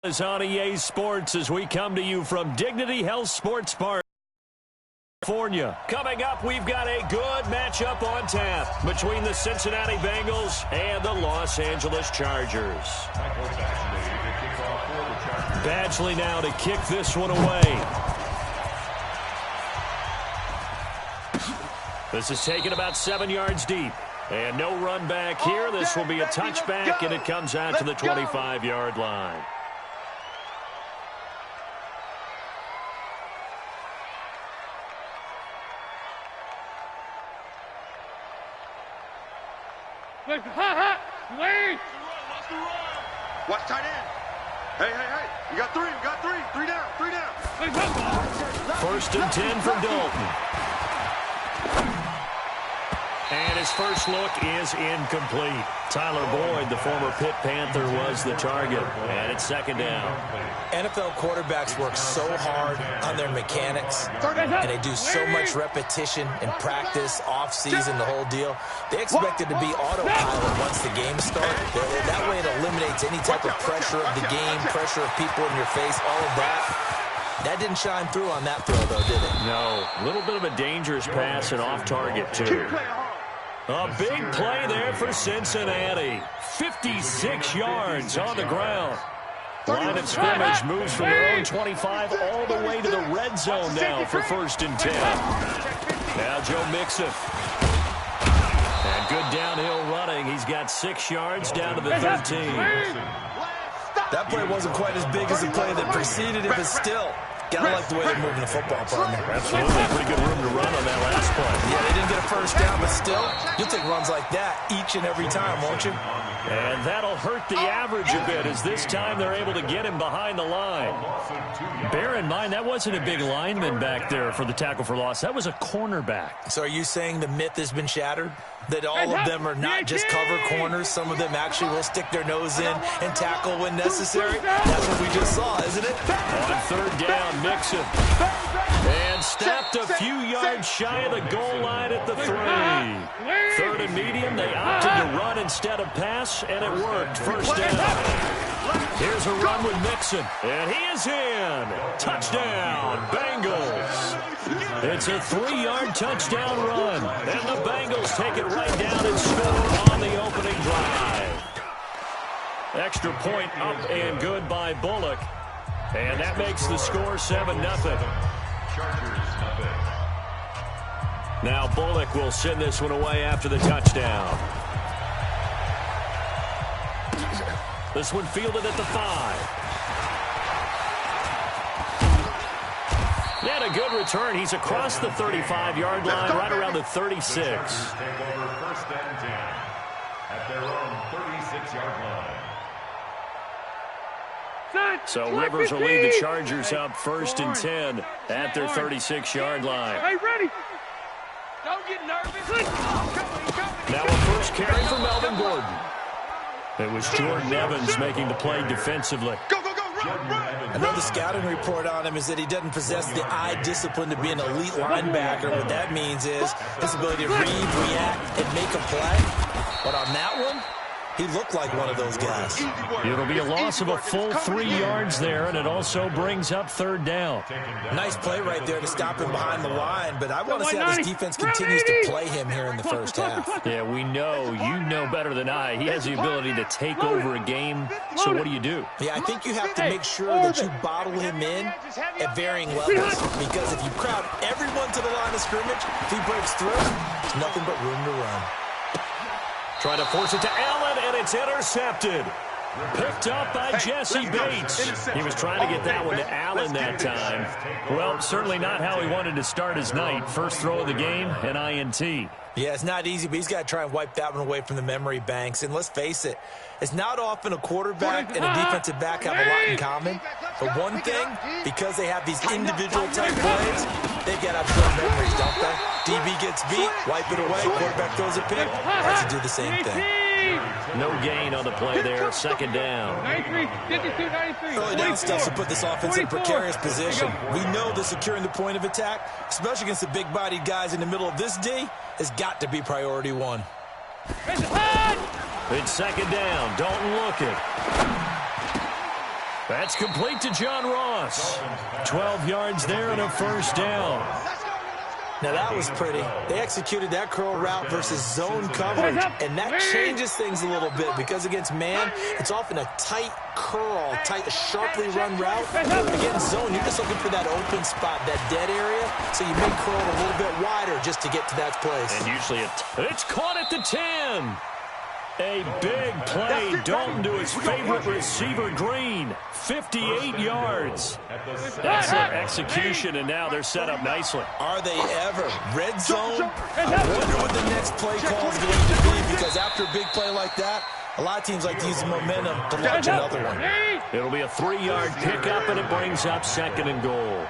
Is on EA Sports as we come to you from Dignity Health Sports Park, California. Coming up, we've got a good matchup on tap between the Cincinnati Bengals and the Los Angeles Chargers. Badgley now to kick this one away. This is taken about 7 yards deep. And no run back here. This will be a touchback, and it comes out to the 25-yard line. Wait! Watch tight end. Hey. You got three. Three down. First and 10 from Dalton. And his first look is incomplete. Tyler Boyd, the former Pitt Panther, was the target. And it's second down. NFL quarterbacks work so hard on their mechanics, and they do so much repetition in practice, off-season, the whole deal. They expect it to be autopilot once the game starts. That way it eliminates any type of pressure of the game, pressure of people in your face, all of that. That didn't shine through on that throw, though, did it? No. A little bit of a dangerous pass and off target, too. A big play there for Cincinnati. 56 yards on the ground. Line of scrimmage moves from their own 25 all the way to the red zone now for first and 10. Now Joe Mixon. And good downhill running. He's got 6 yards down to the 13. That play wasn't quite as big as the play that preceded it, but still. Gotta like the way they're moving the football, partner. Absolutely. Pretty good room to run on that last play. Yeah, they didn't get a first down, but still, you'll take runs like that each and every time, won't you? And that'll hurt the average a bit as this time they're able to get him behind the line. Bear in mind, that wasn't a big lineman back there for the tackle for loss. That was a cornerback. So are you saying the myth has been shattered? That all of them are not just cover corners. Some of them actually will stick their nose in and tackle when necessary. That's what we just saw, isn't it? On third down, Mixon. And snapped a few yards shy of the goal line at the 3. Third and medium, they opted to run instead of pass, and it worked. First down. Here's a run with Mixon. And he is in. Touchdown, Bengals. It's a 3-yard touchdown run. And the Bengals take it right down and score on the opening drive. Extra point up and good by Bullock. And that makes the score 7-0. Now Bullock will send this one away after the touchdown. This one fielded at the 5. And a good return. He's across the 35-yard line, right around the 36. Take over first and 10 at their own 36-yard line. So Rivers will lead the Chargers up first and 10 at their 36-yard line. Hey, ready? Don't get nervous. Now a first carry for Melvin Gordon. It was Jordan Evans making the play defensively. Go, run. Another scouting report on him is that he doesn't possess the eye discipline to be an elite linebacker. What that means is his ability to read, react, and make a play. But on that one, he looked like one of those guys. It'll be a loss of a full 3 yards there, and it also brings up third down. Nice play right there to stop him behind the line, but I want to see how this defense continues to play him here in the first half. Yeah, we know. You know better than I. He has the ability to take over a game, so what do you do? Yeah, I think you have to make sure that you bottle him in at varying levels, because if you crowd everyone to the line of scrimmage, if he breaks through, there's nothing but room to run. Trying to force it to Allen, and it's intercepted. Picked up by Jesse Bates. He was trying to get that one to Allen that time. Well, certainly not how he wanted to start his night. First throw of the game, an INT. Yeah, it's not easy, but he's got to try and wipe that one away from the memory banks. And let's face it, it's not often a quarterback and a defensive back have a lot in common. But one thing, because they have these individual type plays, they've got to have short memories, don't they? DB gets beat, wipe it away, quarterback throws a pick, has to do the same thing. No gain on the play there, second down. 93, 52, 93. Early down stuff to put this offense in a precarious position. We know that securing the point of attack, especially against the big-bodied guys in the middle of this D, has got to be priority one. It's second down. Dalton looking. That's complete to John Ross. 12 yards there and a first down. Now that was pretty. They executed that curl route versus zone coverage, and that changes things a little bit because against man, it's often a tight curl, sharply run route. Against zone, you're just looking for that open spot, that dead area, so you may curl it a little bit wider just to get to that place. And usually it's caught at the 10. A big play. Dalton to his favorite receiver, Green. 58 yards. That's their execution, and now they're set up nicely. Are they ever? Red zone? I wonder what the next play call is going to be, because after a big play like that, a lot of teams like to use the momentum to launch another one. It'll be a 3-yard pickup, and it brings up 2nd and goal.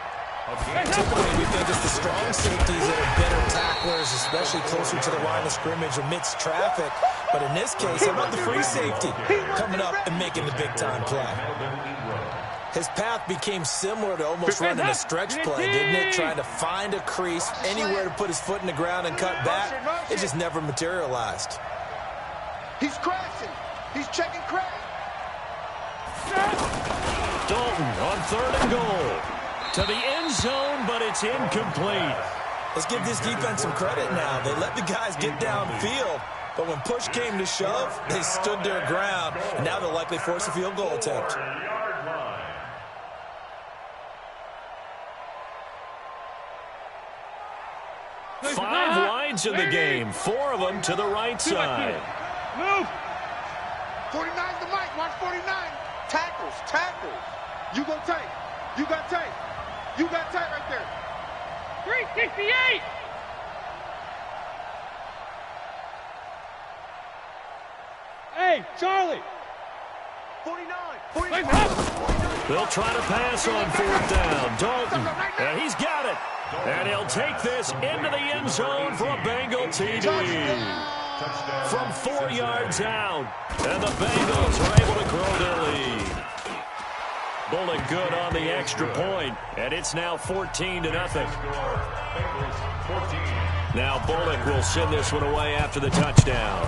Typically, we think it's the strong safeties that are better tacklers, especially closer to the line of scrimmage amidst traffic. But in this case, how about the free safety coming up and making the big-time play? His path became similar to almost running a stretch play, didn't it? Trying to find a crease, anywhere to put his foot in the ground and cut back. It just never materialized. He's crashing. He's checking crash. Dalton on 3rd and goal. To the end zone, but it's incomplete. Let's give this defense some credit now. They let the guys get downfield, but when push came to shove, they stood their ground, and now they'll likely force a field goal attempt. 5 wides in the game, 4 of them to the right side. Move. 49's the mic. Watch 49. Tackles. You go tight. You got tight. You got tight right there. 368. Hey, Charlie. 49. They'll try to pass on 4th down. Dalton, and he's got it. And he'll take this into the end zone for a Bengal TD. From 4 yards out. And the Bengals are able to grow their lead. Bullock good on the extra point, and it's now 14-0. Now Bullock will send this one away after the touchdown.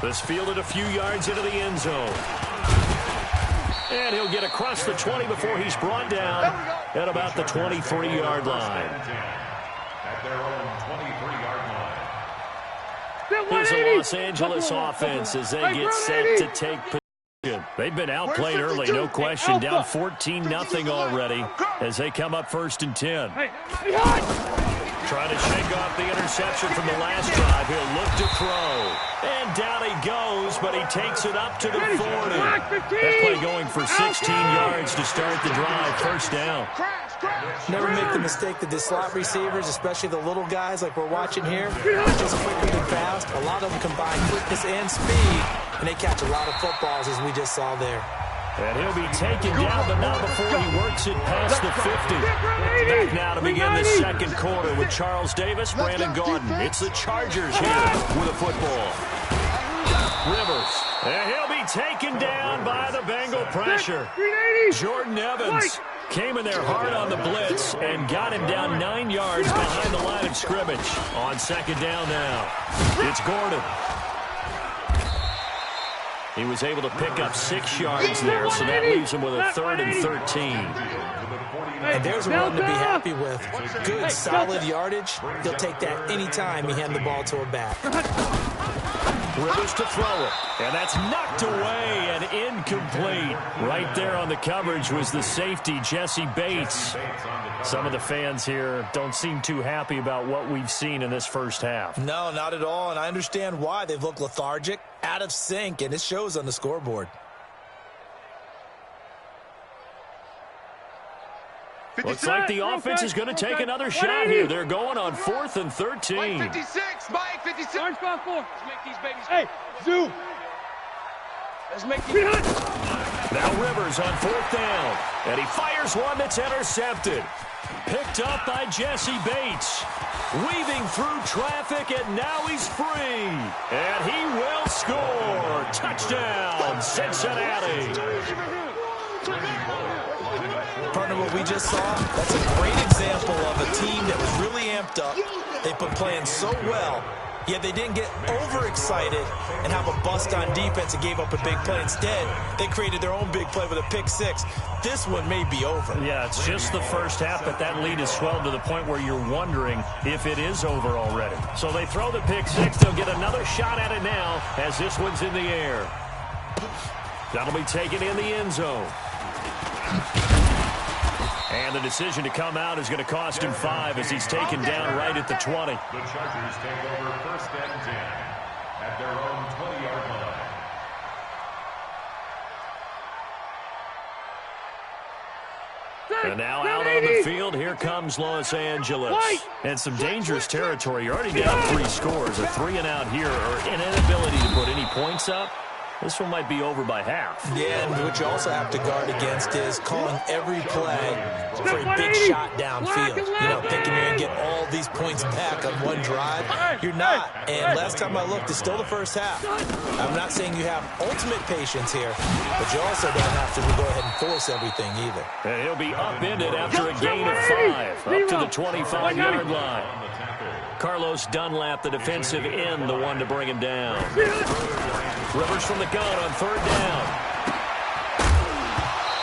This fielded a few yards into the end zone. And he'll get across the 20 before he's brought down at about the 23-yard line. At their own 23-yard line. Here's the Los Angeles offense as they get set to take position. They've been outplayed early, no question. Down 14-0 already as they come up 1st and 10. Trying to shake off the interception from the last drive. He'll look to throw. And down he goes, but he takes it up to the 40. That play going for 16 yards to start the drive. 1st down. Never make the mistake that the slot receivers, especially the little guys like we're watching here, are just quicker than fast. A lot of them combine quickness and speed, and they catch a lot of footballs, as we just saw there. And he'll be taken down, but not before he works it past the 50. Back now to begin the 2nd quarter with Charles Davis, Brandon Gordon. It's the Chargers here with a football. Rivers, and he'll be taken down by the Bengal pressure. Jordan Evans came in there hard on the blitz and got him down 9 yards behind the line of scrimmage. On 2nd down now, it's Gordon. He was able to pick up 6 yards there, so that leaves him with a 3rd and 13. And there's a run to be happy with. Good, solid yardage. He'll take that anytime he hand the ball to a back. Rivers to throw it, and that's knocked away and incomplete. Right there on the coverage was the safety, Jesse Bates. Some of the fans here don't seem too happy about what we've seen in this first half. No, not at all, and I understand why. They've looked lethargic, out of sync, and it shows on the scoreboard. Looks like the offense is going to take another shot here. They're going on 4th and 13. Mike 56. Mike 56. Orange 5-4. Let's make these babies. Hey, Zoo. Let's make these. Now Rivers on 4th down. And he fires one that's intercepted. Picked up by Jesse Bates. Weaving through traffic, and now he's free. And he will score. Touchdown, Cincinnati. Partner, what we just saw, that's a great example of a team that was really amped up. They've been playing so well, Yeah, they didn't get overexcited and have a bust on defense and gave up a big play. Instead, they created their own big play with a pick six. This one may be over. Yeah, it's just the first half, but that lead has swelled to the point where you're wondering if it is over already. So they throw the pick six. They'll get another shot at it now as this one's in the air. That'll be taken in the end zone. And the decision to come out is going to cost him 5 as he's taken down right at the 20. The Chargers take over 1st and 10 at their own 20-yard line. And now out on the field, here comes Los Angeles. And some dangerous territory. You're already down 3 scores. A 3-and-out here, or an inability to put any points up. This one might be over by half. Yeah, and what you also have to guard against is calling every play for a big shot downfield. You know, thinking you're going to get all these points back on one drive. You're not. And last time I looked, it's still the first half. I'm not saying you have ultimate patience here, but you also don't have to go ahead and force everything either. And he'll be upended after a gain of 5, up to the 25-yard line. Carlos Dunlap, the defensive end, the one to bring him down. Rivers from the gun on 3rd down.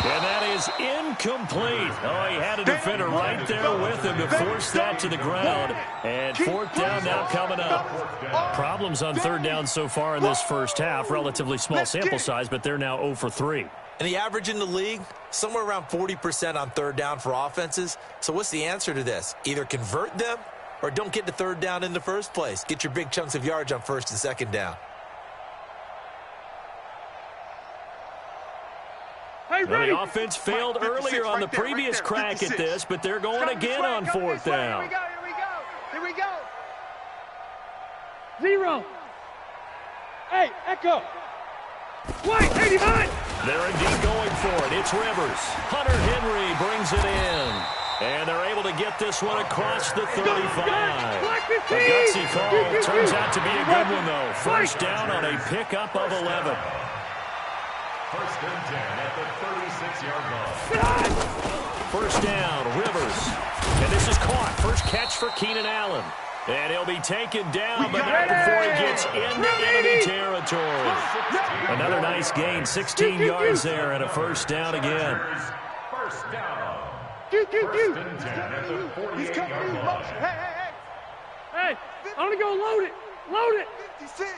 And that is incomplete. Oh, he had a defender right there with him to force that to the ground. And 4th down now coming up. Problems on 3rd down so far in this first half. Relatively small sample size, but they're now 0 for 3. And the average in the league, somewhere around 40% on 3rd down for offenses. So what's the answer to this? Either convert them or don't get to 3rd down in the first place. Get your big chunks of yards on 1st and 2nd down. Well, the offense failed earlier on the previous crack at this, but they're going again on 4th down. Here we go. 0. Hey, Echo. White, 89. They're indeed going for it. It's Rivers. Hunter Henry brings it in. And they're able to get this one across the 35. A gutsy call. Turns out to be a good one, though. 1st down on a pickup of 11. 1st and 10 at the 36-yard line. 1st down, Rivers. And this is caught. First catch for Keenan Allen. And he'll be taken down, but not before he gets into enemy territory. Another nice gain, 16 yards there, and a 1st down again. 1st down. 1st and 10 at the 48-yard line. Hey, I want to go load it. Load it. 56.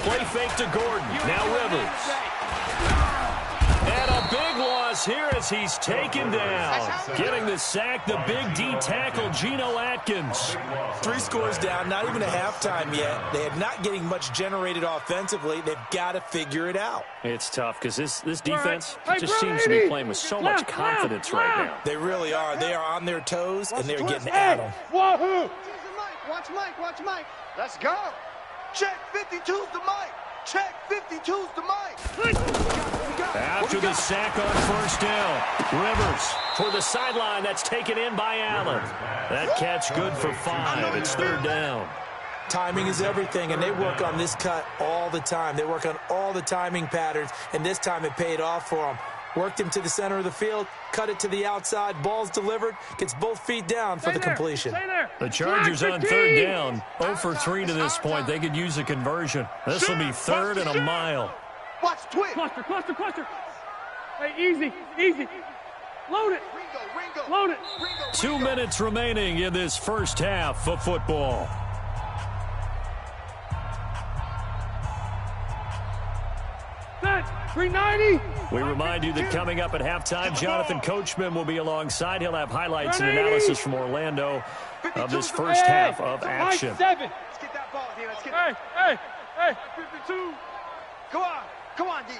Play fake to Gordon. Now Rivers. And a big loss here as he's taken down. Getting the sack, the big D tackle, Geno Atkins. 3 scores down, not even a halftime yet. They are not getting much generated offensively. They've got to figure it out. It's tough because this defense just seems to be playing with so much confidence right now. They really are. They are on their toes, and they're getting at them. Wahoo! Watch Mike. Let's go. Check 52's the mic. Check 52's the mic. After the sack on 1st down, Rivers for the sideline. That's taken in by Allen. That catch good for 5. It's 3rd down. Timing is everything, and they work on this cut all the time. They work on all the timing patterns, and this time it paid off for them. Worked him to the center of the field, cut it to the outside, ball's delivered, gets both feet down for the completion. The Chargers on 3rd down, 0 for 3 to this point. They could use a conversion. This will be 3rd and a mile. Watch twist. Cluster. Hey, easy. Load it. Load it. 2 minutes remaining in this first half of football. Set. 390. We remind you that coming up at halftime, Jonathan Coachman will be alongside. He'll have highlights and analysis from Orlando of this first half of action. 7. Let's get that ball, D. Let's get it. Hey. 52. Come on, D.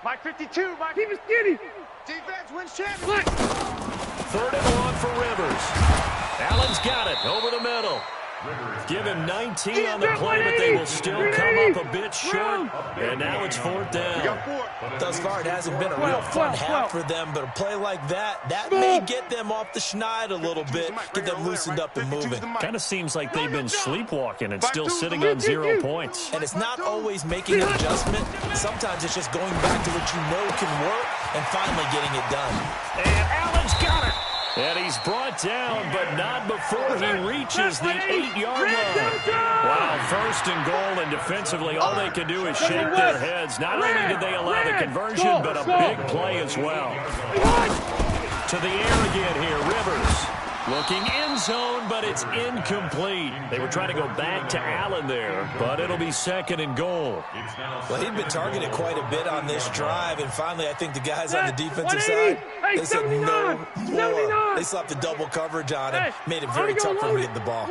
Mike 52. Mike. Keep it skinny. Defense wins championship. 3rd and long for Rivers. Allen's got it over the middle. Give him 19 on the play, but they will still come up a bit short. And now it's 4th down. Thus far, it hasn't been a real fun half for them, but a play like that may get them off the schneid a little bit, get them loosened up and moving. Kind of seems like they've been sleepwalking and still sitting on 0 points. And it's not always making an adjustment. Sometimes it's just going back to what you know can work and finally getting it done. And Allen's got it. And he's brought down, but not before he reaches the 8-yard line. Wow, first and goal, and defensively, all they can do is shake their heads. Not only did they allow the conversion, but a big play as well. To the air again here, Rivers. Looking end zone, but it's incomplete. They were trying to go back to Allen there, but it'll be second and goal. Well, he'd been targeted quite a bit on this drive, and finally I think the guys on the defensive side, they said no more. They slapped the double coverage on him, made it very tough for him to get the ball.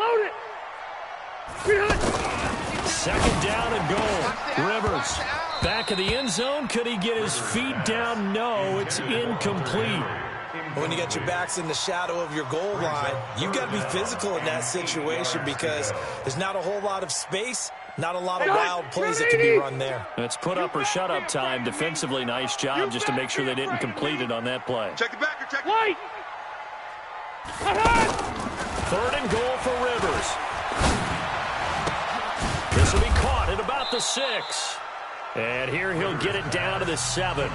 Second down and goal. Rivers back of the end zone. Could he get his feet down? No, it's incomplete. When you got your backs in the shadow of your goal line, you've got to be physical in that situation because there's not a whole lot of space, not a lot of wild plays that can be run there. It's put up or shut up time. Defensively, nice job just to make sure they didn't complete it on that play. Check it back or check it. White. Third and goal for Rivers. This will be caught at about the 6. And here he'll get it down to the 7.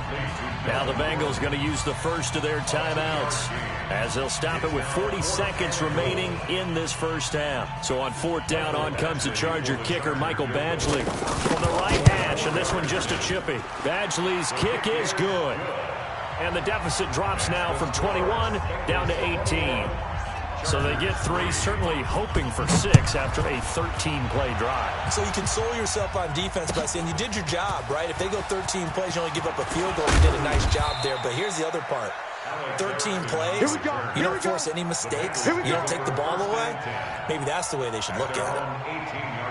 Now the Bengals going to use the first of their timeouts as they'll stop it with 40 seconds remaining in this first half. So on 4th down, on comes the Charger kicker, Michael Badgley from the right hash, and this one just a chippy. Badgley's kick is good. And the deficit drops now from 21 down to 18. So they get 3, certainly hoping for 6 after a 13-play drive. So you console yourself on defense by saying you did your job, right? If they go 13 plays, you only give up a field goal. You did a nice job there. But here's the other part. 13 plays, you don't force any mistakes. You don't take the ball away. Maybe that's the way they should look at it.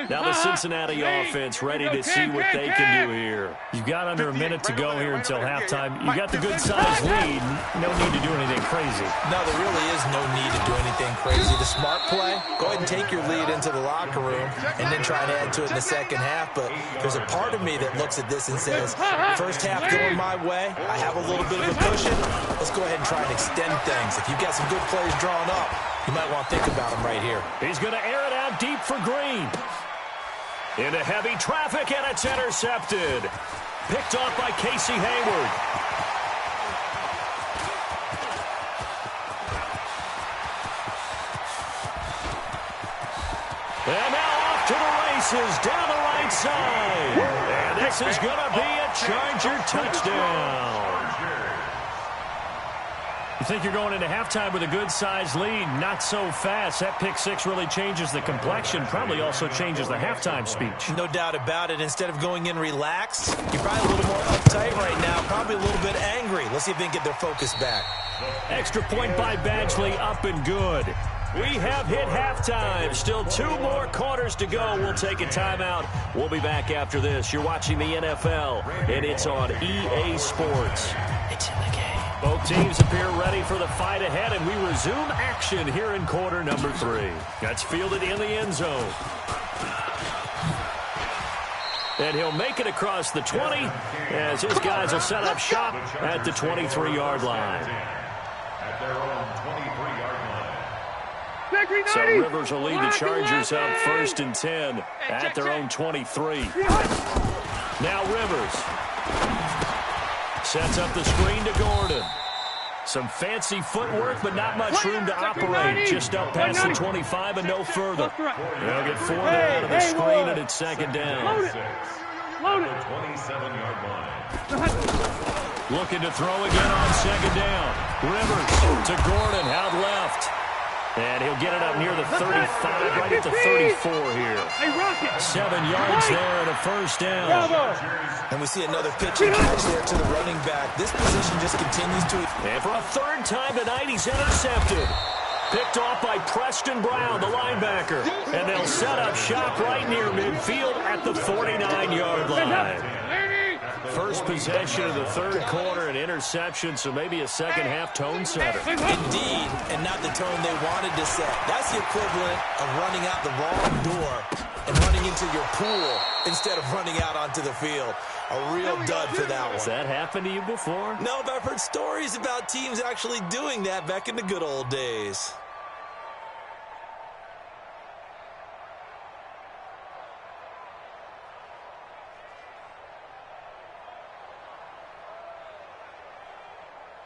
Now the Cincinnati offense ready to see what they can do here. You've got under a minute to go here until halftime. You got the good-sized lead. No need to do anything crazy. No, there really is no need to do anything crazy. The smart play, go ahead and take your lead into the locker room and then try to add to it in the second half. But there's a part of me that looks at this and says, first half going my way, I have a little bit of a cushion. Let's go ahead and try and extend things. If you've got some good plays drawn up, you might want to think about them right here. He's going to air it out deep for Green. Into heavy traffic, and it's intercepted. Picked off by Casey Hayward. And now off to the races, down the right side. And this is going to be a Charger touchdown. You think you're going into halftime with a good-sized lead? Not so fast. That pick 6 really changes the complexion, probably also changes the halftime speech. No doubt about it. Instead of going in relaxed, you're probably a little more uptight right now, probably a little bit angry. Let's see if they can get their focus back. Extra point by Badgley, up and good. We have hit halftime. Still 2 more quarters to go. We'll take a timeout. We'll be back after this. You're watching the NFL, and it's on EA Sports. It's in the game. Both teams appear ready for the fight ahead, and we resume action here in quarter number 3. That's fielded in the end zone. And he'll make it across the 20 as his guys will set up shop at the 23-yard line. At their own 23-yard line. So Rivers will lead the Chargers up 1st and 10 at their own 23. Now Rivers sets up the screen to Gordon. Some fancy footwork, but not much room to operate. Just up past the 25 and no further. They'll get 4 out of the screen, and it's second down. Load it. 27-yard line. Looking to throw again on second down. Rivers to Gordon, out left. And he'll get it up near the 35, right at the 34 here. 7 yards there and a first down. And we see another pitch and catch there to the running back. This position just continues to... And for a 3rd time tonight, he's intercepted. Picked off by Preston Brown, the linebacker. And they'll set up shop right near midfield at the 49-yard line. First possession of the 3rd quarter, an interception, so maybe a second-half tone setter. Indeed, and not the tone they wanted to set. That's the equivalent of running out the wrong door and running into your pool instead of running out onto the field. A real dud for that one. Has that happened to you before? No, but I've heard stories about teams actually doing that back in the good old days.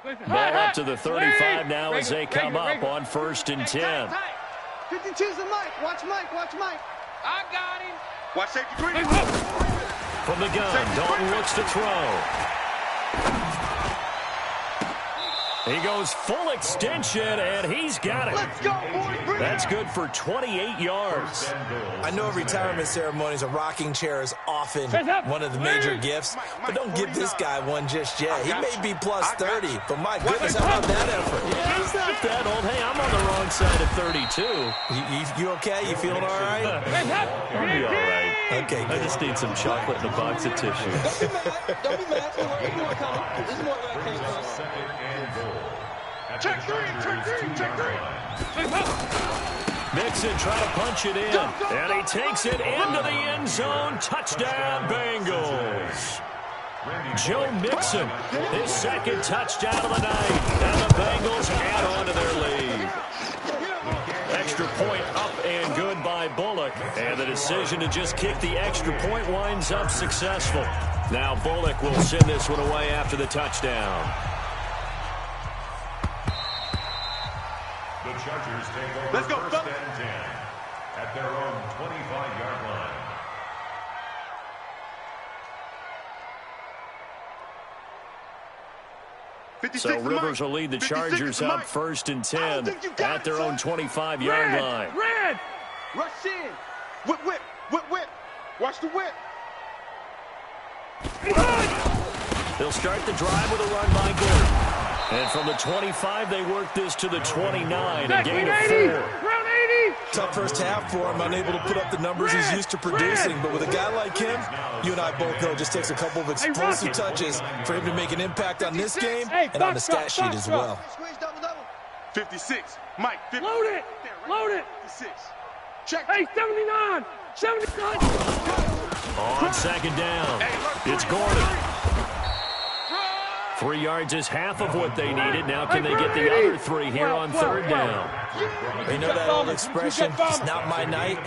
Ball up to the 35 now as they come up on 1st and 10. 52's the Mike. Watch Mike. Watch Mike. I got him. Watch safety green. From the gun, Dalton looks to throw. He goes full extension, and he's got it. Let's go, boys. That's good for 28 yards. I know retirement ceremonies, a rocking chair is often one of the major gifts, but don't give this guy one just yet. He may be plus 30, but my goodness, how about that effort? Yeah, he's not that old. Hey, I'm on the wrong side of 32. You okay? You feeling all right? I'll be all right. Okay, good. I just need some chocolate and a box of tissue. Don't be mad. This is more coming. This is more where I came from. Second and goal. Check three. Mixon trying to punch it in, and he takes it into the end zone. Touchdown, Bengals. Joe Mixon, his second touchdown of the night, and the Bengals add on to their lead. Extra point up and good by Bullock, and the decision to just kick the extra point winds up successful. Now Bullock will send this one away after the touchdown. The Chargers take over. Let's go, 1st and 10 at their own 25-yard line. So Rivers will lead the Chargers up 1st and 10 at their own 25-yard line. Red! Rush in. Whip. Watch the whip. They'll start the drive with a run by Gordon. And from the 25, they work this to the 29, a gain of 4. Round 80! Tough first half for him, unable to put up the numbers he's used to producing. But with a guy like him, you and I both know it just takes a couple of explosive touches for him to make an impact on this game and on the stat sheet as well. 56. Mike. 50. Load it! 56. Check. Hey, 79! 79! On 2nd down, it's Gordon. 3 yards is half of what they needed. Now can they get the other 3 here on 3rd down? You know that old expression, it's not my night?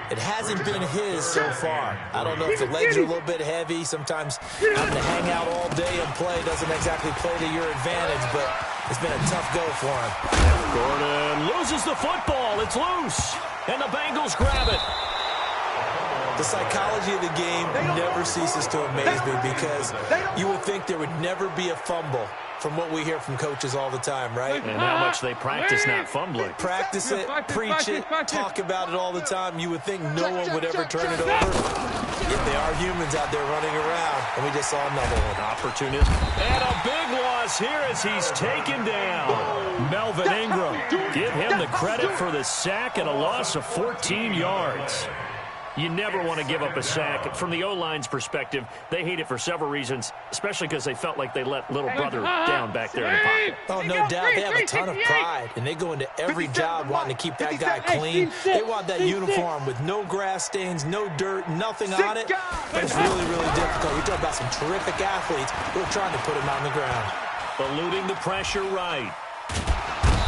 It hasn't been his so far. I don't know if the legs are a little bit heavy. Sometimes having to hang out all day and play doesn't exactly play to your advantage, but it's been a tough go for him. Gordon loses the football. It's loose, and the Bengals grab it. The psychology of the game never ceases to amaze me because you would think there would never be a fumble from what we hear from coaches all the time, right? And how much they practice not fumbling. Practice it, preach it, talk about it all the time. You would think no one would ever turn it over. Yet they are humans out there running around, and we just saw another one. Opportunist. And a big loss here as he's taken down. Melvin Ingram. Give him the credit for the sack and a loss of 14 yards. You never want to give up a sack. From the O-line's perspective, they hate it for several reasons, especially because they felt like they let little brother down back there in the pocket. Oh, no doubt. They have a ton of pride, and they go into every job wanting to keep that guy clean. They want that uniform with no grass stains, no dirt, nothing on it. But it's really, really difficult. You're talking about some terrific athletes who are trying to put him on the ground. Eluding the pressure right.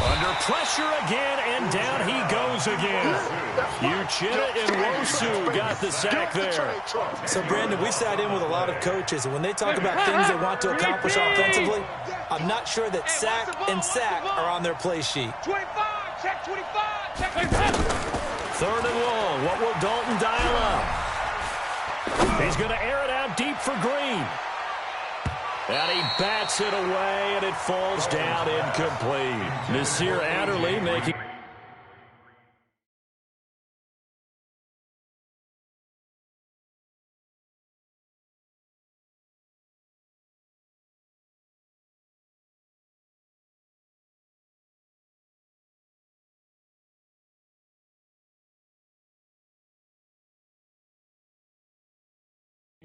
Under pressure again, and down he goes again. Uchenna and Wosu got the sack there. So, Brandon, we sat in with a lot of coaches, and when they talk about things they want to accomplish offensively, I'm not sure that sack and sack are on their play sheet. 25. Check 25. Check 25. 3rd and long. What will Dalton dial up? He's going to air it out deep for Green. And he bats it away, and it falls down incomplete. Nasir Adderley making...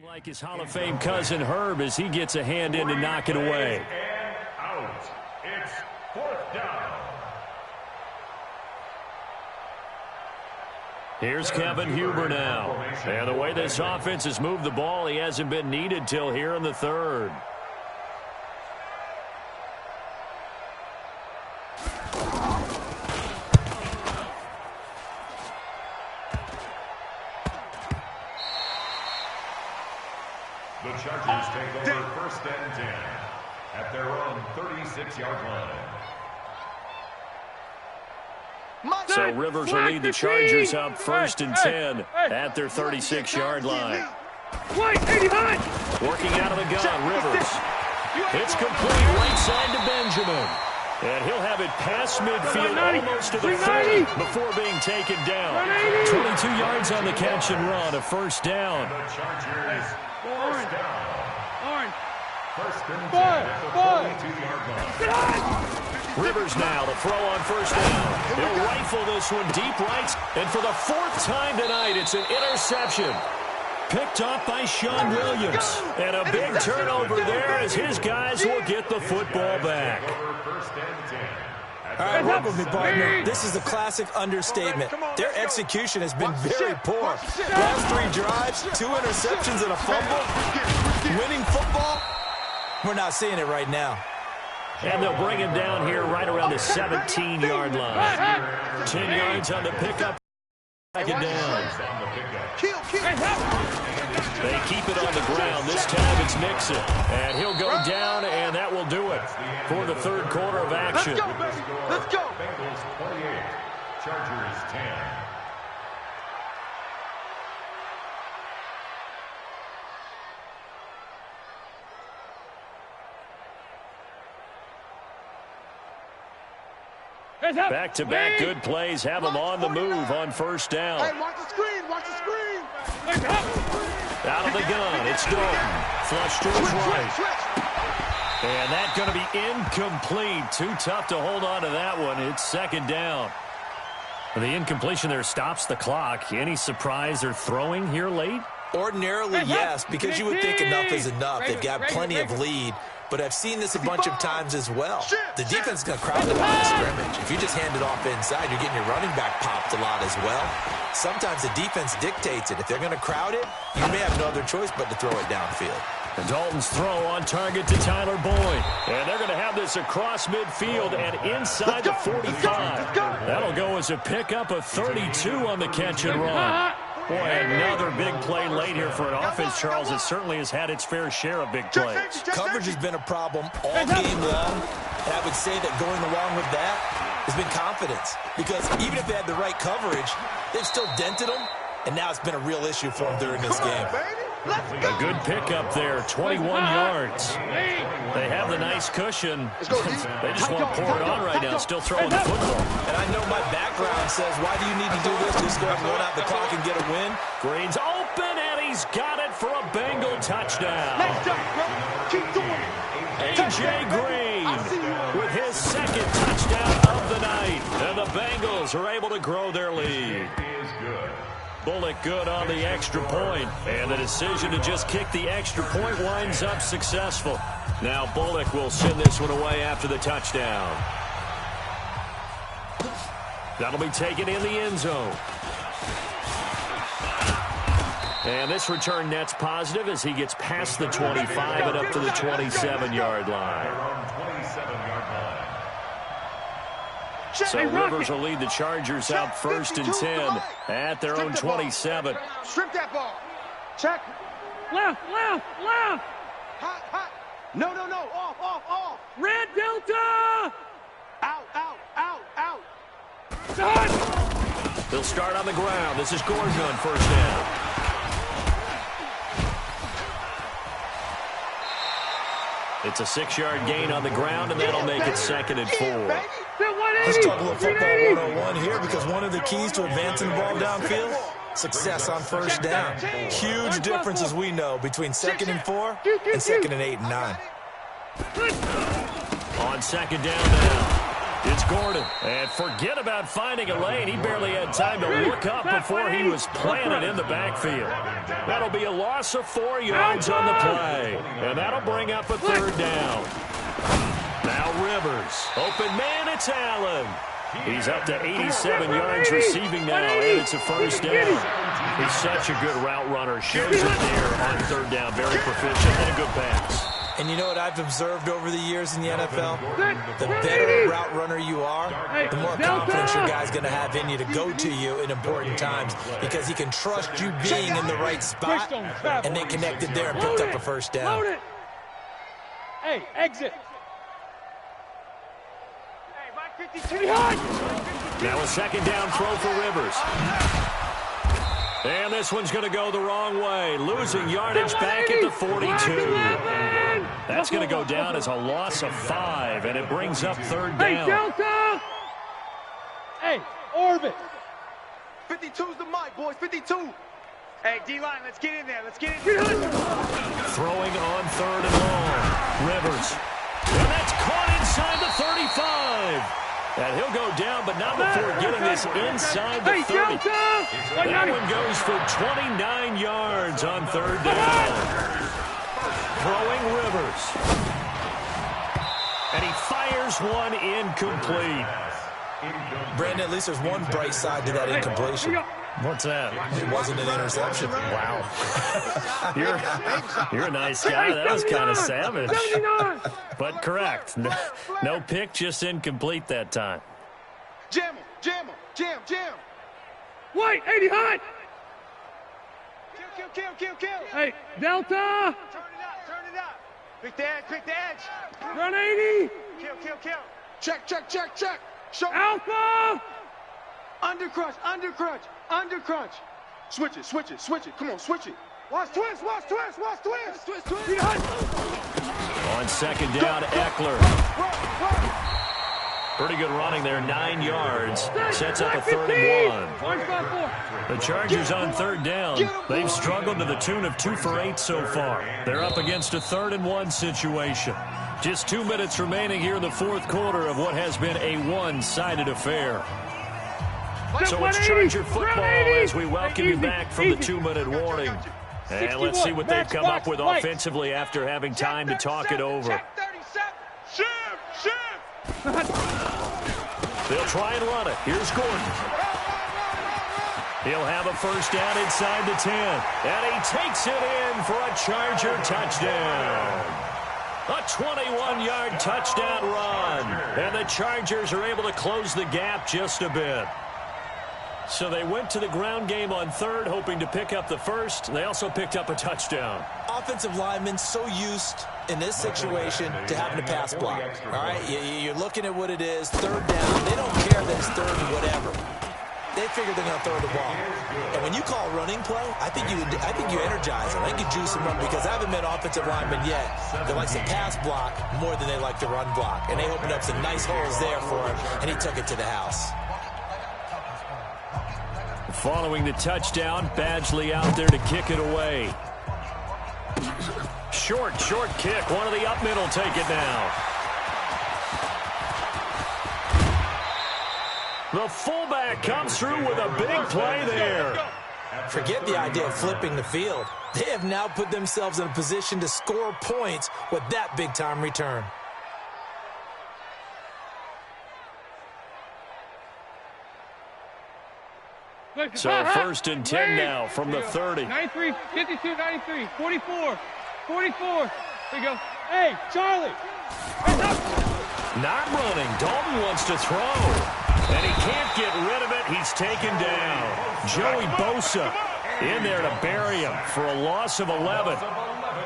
like his Hall of Fame cousin Herb as he gets a hand in to knock it away. And out. It's 4th down. Here's Kevin Huber now. And the way this offense has moved the ball, he hasn't been needed till here in the 3rd. The Chargers take over 1st and 10 at their own 36-yard line. So Rivers will lead the Chargers up 1st and 10 at their 36-yard line. Working out of the gun, Rivers. It's complete right side to Benjamin. And he'll have it past midfield almost to the 30 before being taken down. 22 yards on the catch and run, a 1st down. The Chargers, first down. First and 10 at the 42-yard line. Rivers now to throw on 1st down. He'll rifle this one deep right. And for the 4th time tonight, it's an interception. Picked off by Sean Williams. And a big turnover there as his guys will get the football back. All right, work with me, partner. This is a classic understatement. Their execution has been very poor. Last 3 drives, 2 interceptions and a fumble. Winning football, we're not seeing it right now. And they'll bring him down here right around the 17-yard line. 10 yards on the pickup. Second down. They keep it on the ground. This time it's Nixon. And he'll go down, and that will do it for the 3rd quarter of action. Let's go. Bengals 28, Chargers 10. Back-to-back good plays have them on the move on 1st down. Hey, watch the screen. Watch the screen. Out of the gun, it's Dalton. Flush to his right. And that's going to be incomplete. Too tough to hold on to that one. It's 2nd down. The incompletion there stops the clock. Any surprise they're throwing here late? Ordinarily, yes, because you would think enough is enough. They've got plenty of lead. But I've seen this a bunch of times as well. The defense is going to crowd the line of scrimmage. If you just hand it off inside, you're getting your running back popped a lot as well. Sometimes the defense dictates it. If they're going to crowd it, you may have no other choice but to throw it downfield. And Dalton's throw on target to Tyler Boyd. And they're going to have this across midfield and inside the 45. That'll go as a pickup of 32 on the catch and run. Boy, another big play late here for an offense, Charles. It certainly has had its fair share of big plays. Coverage has been a problem all game long. And I would say that going along with that has been confidence. Because even if they had the right coverage, they've still dented them. And now it's been a real issue for them during this game. A good pickup there, 21 yards. They have the nice cushion. They just want to pour it on right now, still throwing the football. And I know my background says, why do you need to do this? Just go ahead and run out the clock and get a win. Green's open, and he's got it for a Bengal touchdown. Keep doing it. A.J. Green with his 2nd touchdown of the night. And the Bengals are able to grow their lead. Bullock good on the extra point, and the decision to just kick the extra point winds up successful. Now Bullock will send this one away after the touchdown. That'll be taken in the end zone. And this return net's positive as he gets past the 25 and up to the 27-yard line. So Rivers will lead the Chargers out 1st and 10 at their own 27. Strip that ball. Check. Left. Hot. No. Off. Red Delta. Out. Done. They'll start on the ground. This is Gordon on 1st down. It's a 6-yard gain on the ground, and that'll make it 2nd and 4. Let's talk a little football 101 here, because one of the keys to advancing the ball downfield, success on 1st down. Huge difference, as we know, between 2nd and 4 and 2nd and 8 and 9. On 2nd down now, it's Gordon. And forget about finding a lane. He barely had time to look up before he was planted in the backfield. That'll be a loss of 4 yards on the play. And that'll bring up a 3rd down. Now Rivers. Open man, it's Allen. He's up to 87 yards receiving now, and it's a 1st down. He's such a good route runner. Shows it there on 3rd down. Very proficient and a good pass. And you know what I've observed over the years in the NFL? The better route runner you are, the more confidence your guy's going to have in you to go to you in important times, because he can trust you being in the right spot, and they connected there and picked up a 1st down. Hey, exit. Now a second down throw for Rivers. And this one's going to go the wrong way. Losing yardage back at the 42. That's going to go down as a loss of 5, and it brings up third down. Hey, Delta! Hey, orbit. 52's the mic, boys. 52. Hey, D-line, let's get in there. Let's get in there. Throwing on third and long. Rivers. And that's caught inside the 35. And he'll go down, but not before getting this inside the 30. That one goes for 29 yards on third down. Throwing Rivers. And he fires one incomplete. Brandon, at least there's one bright side to that incompletion. What's that? It wasn't an interception. Wow. You're a nice guy. That was kind of savage. But correct. No pick, just incomplete that time. Jam him, jam him, jam. Wait, 80 hot. Kill. Hey, Delta. Turn it up. Pick the edge. Run 80. Kill. Check. Show Alpha. Undercrunch. Switch it. Come on, switch it. Watch twist. On second down, Eckler. Pretty good running there, 9 yards. Sets up a 3rd and 1. The Chargers on third down. They've struggled to the tune of 2 for 8 so far. They're up against a 3rd and 1 situation. Just 2 minutes remaining here in the 4th quarter of what has been a one-sided affair. So it's Charger football as we welcome you back from the 2-minute warning. And let's see what they've come up with offensively after having time to talk it over. They'll try and run it. Here's Gordon. He'll have a first down inside the 10. And he takes it in for a Charger touchdown. A 21-yard touchdown run. And the Chargers are able to close the gap just a bit. So they went to the ground game on third, hoping to pick up the first. They also picked up a touchdown. Offensive linemen so used in this situation to having to pass block. All right, you're looking at what it is, third down. They don't care that it's third and whatever. They figure they're going to throw the ball. And when you call running play, I think you energize them. I think you juice them up because I haven't met offensive linemen yet that likes to pass block more than they like to run block. And they opened up some nice holes there for him, and he took it to the house. Following the touchdown, Badgley out there to kick it away. Short kick. One of the up middle take it now. The fullback comes through with a big play there. Forget the idea of flipping the field. They have now put themselves in a position to score points with that big-time return. So 1st and 10 now from the 30. 93, 52, 93, 44. Here we go. Hey, Charlie. Not running. Dalton wants to throw. And he can't get rid of it. He's taken down. Joey Bosa in there to bury him for a loss of 11.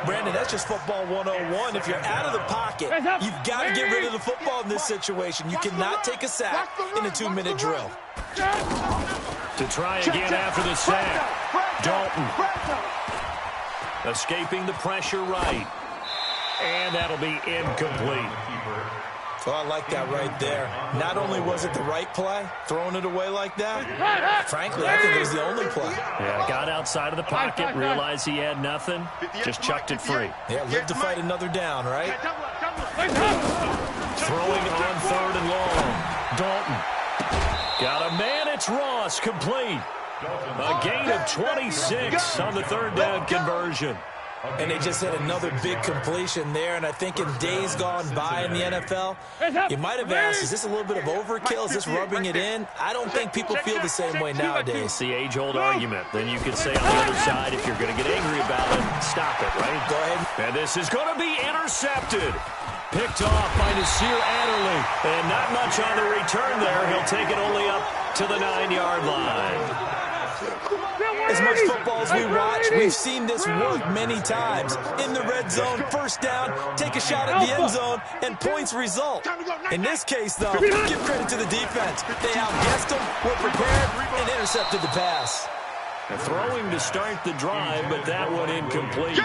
Brandon, that's just football 101. If you're out of the pocket, you've got to get rid of the football in this situation. You cannot take a sack in a 2-minute drill. To try again after the sack. Dalton. Escaping the pressure right. And that'll be incomplete. Oh, I like that right there. Not only was it the right play, throwing it away like that, frankly, I think it was the only play. Yeah, got outside of the pocket, realized he had nothing, just chucked it free. Yeah, live to fight another down, right? Throwing on 3rd and long. Dalton. Got a man, it's Ross, complete. A gain of 26 on the 3rd down conversion. And they just had another big completion there, and I think in days gone by in the NFL, you might have asked, is this a little bit of overkill? Is this rubbing it in? I don't think people feel the same way nowadays. It's the age-old argument. Then you could say on the other side, if you're going to get angry about it, stop it, right? Go ahead. And this is going to be intercepted. Picked off by Nasir Adderley. And not much on the return there. He'll take it only up to the 9-yard line. As much football as we watch, we've seen this work many times. In the red zone, first down, take a shot at the end zone, and points result. In this case, though, give credit to the defense. They outguessed them, were prepared, and intercepted the pass. Throwing to start the drive, but that one incomplete.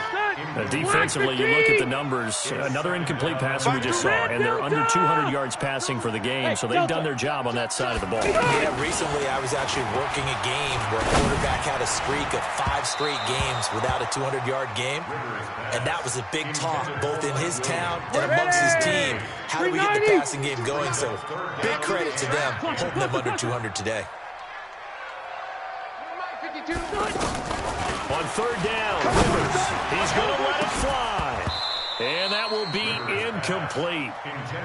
Defensively, you look at the numbers. Another incomplete pass we just saw, and they're under 200 yards passing for the game, so they've done their job on that side of the ball. Yeah, recently I was actually working a game where a quarterback had a streak of 5 straight games without a 200-yard game, and that was a big talk, both in his town and amongst his team. How do we get the passing game going? So big credit to them, holding them under 200 today. On third down, Rivers, he's going to let it fly. And that will be incomplete.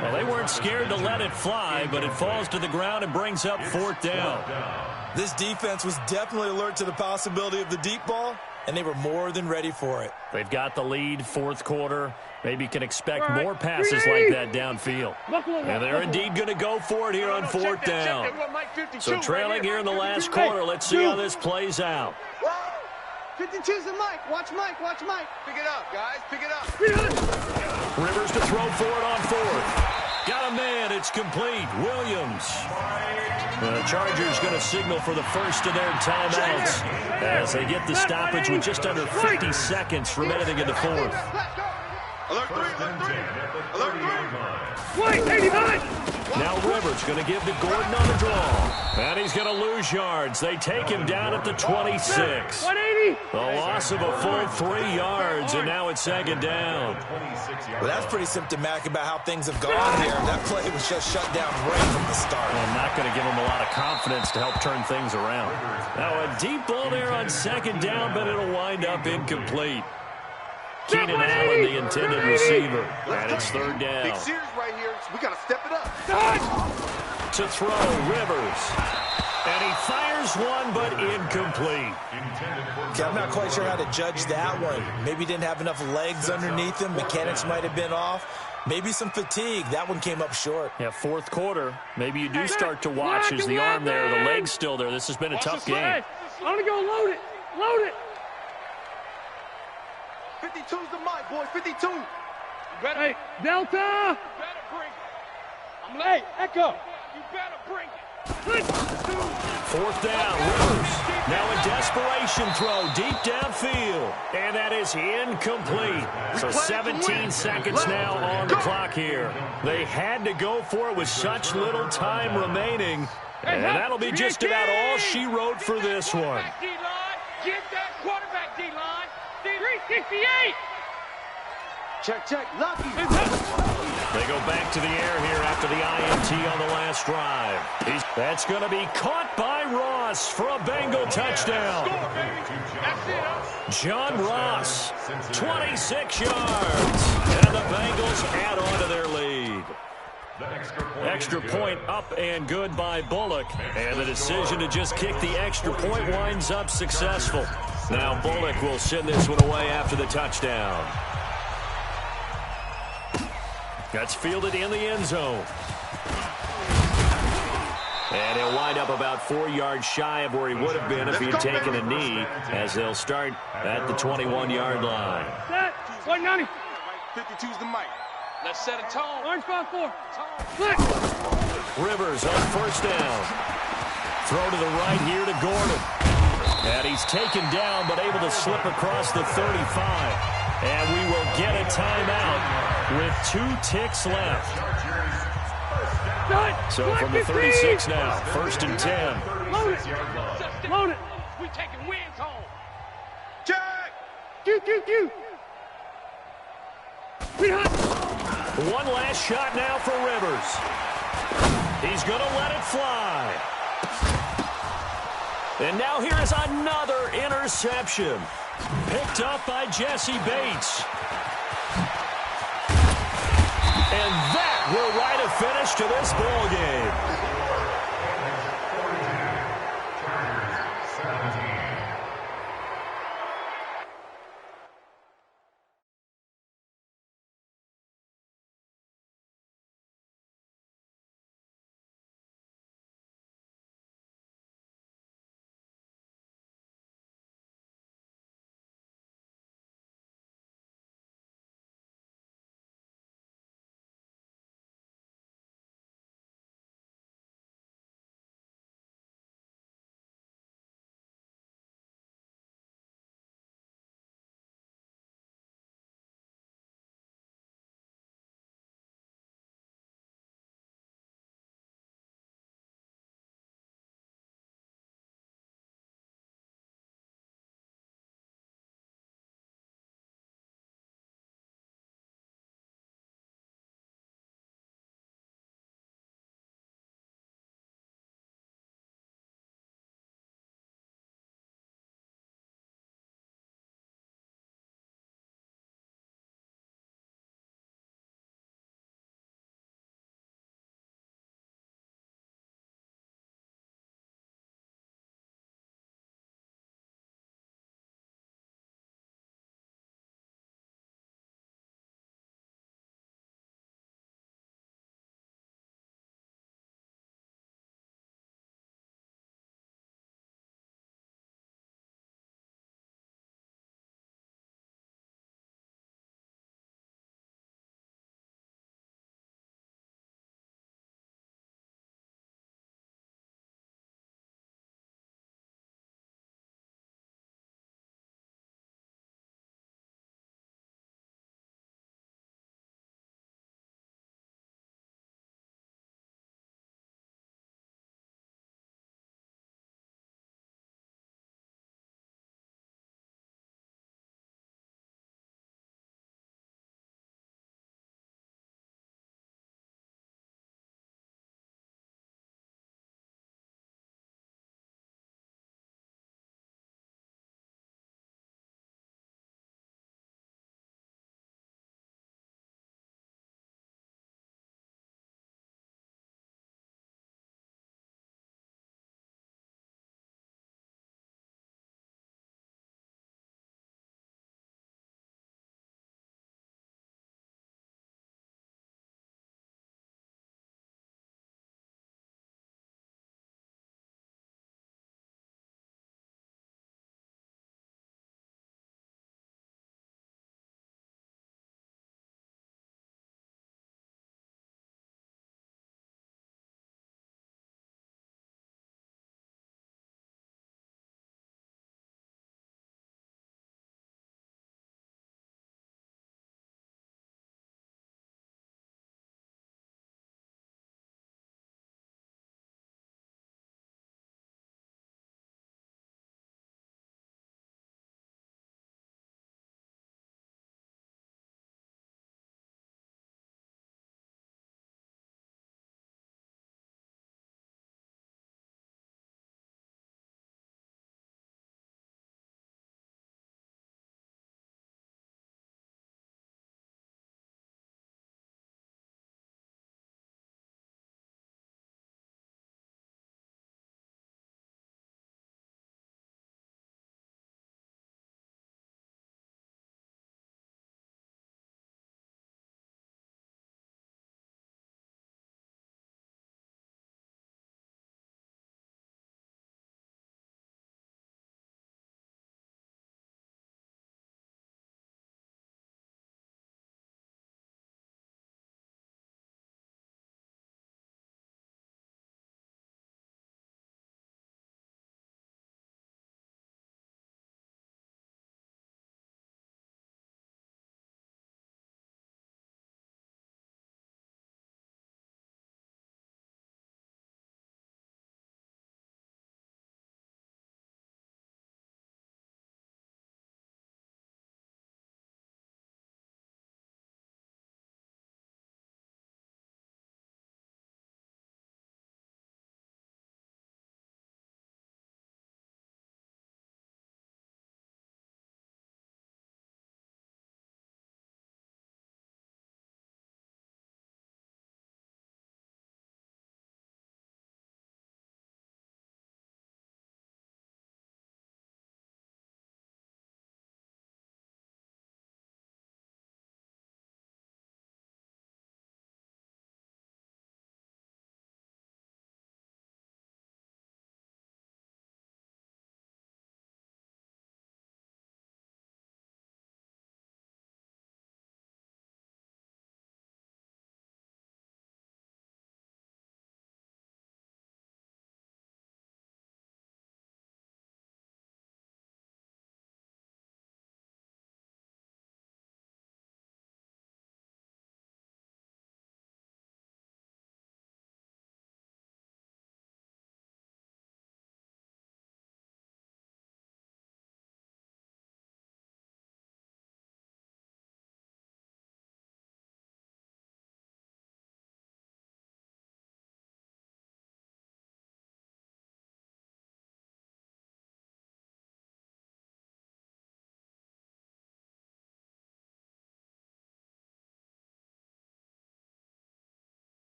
Well, they weren't scared to let it fly, but it falls to the ground and brings up fourth down. This defense was definitely alert to the possibility of the deep ball, and they were more than ready for it. They've got the lead, fourth quarter. Maybe can expect more passes like that downfield. And they're indeed going to go for it here on fourth down. So trailing here in the last quarter, let's see how this plays out. 52's the Mike. Watch Mike. Watch Mike. Pick it up, guys. Pick it up. Rivers to throw for it on fourth. Got a man. It's complete. Williams. The Chargers going to signal for the first of their timeouts as they get the stoppage with just under 50 seconds remaining in the fourth. Alert 3, alert 3. Alert 3. Wait, 89. Now Rivers going to give to Gordon on the draw. And he's going to lose yards. They take him down at the 26. 180. The loss of a full 3 yards, and now it's second down. Well, that's pretty symptomatic about how things have gone here. That play was just shut down right from the start. Well, not going to give him a lot of confidence to help turn things around. Now a deep ball there on second down, but it'll wind up incomplete. Keenan Allen, the intended receiver. And it's third down. Big series right here. We got to step it up. To throw, Rivers. And he fires one, but incomplete. Okay, I'm not quite sure how to judge that one. Maybe he didn't have enough legs underneath him. Mechanics might have been off. Maybe some fatigue. That one came up short. Yeah, fourth quarter. Maybe you do start to watch as the arm there, the leg's still there. This has been a tough game. I'm going to go load it. Load it. 52's the Mike, boys. 52. Hey, Delta. You better bring it. Hey, Echo. You better bring it. Fourth down, Rivers. Now a desperation throw deep downfield. And that is incomplete. So 17 seconds now on the clock here. They had to go for it with such little time remaining. And that'll be just about all she wrote for this one. Get that quarterback, D-line. 368. Check. Lucky. They go back to the air here after the INT on the last drive. That's going to be caught by Ross for a Bengal touchdown. John Ross, 26 yards. And the Bengals add on to their lead. Extra point up and good by Bullock. And the decision to just kick the extra point winds up successful. Now Bullock will send this one away after the touchdown. That's fielded in the end zone. And he'll wind up about 4 yards shy of where he would have been if he had taken a knee, as they'll start at the 21-yard line. Set. 190. 52's the Mike. Let's set a tone. Orange 5-4. Split. Rivers on first down. Throw to the right here to Gordon. And he's taken down, but able to slip across the 35. And we will get a timeout with 2 ticks left. So from the 36 now, first and 10. Load it. Load it. We taking wins home. Check. Q. One last shot now for Rivers. He's going to let it fly. And now here is another interception. Picked up by Jesse Bates. And that will write a finish to this ball game.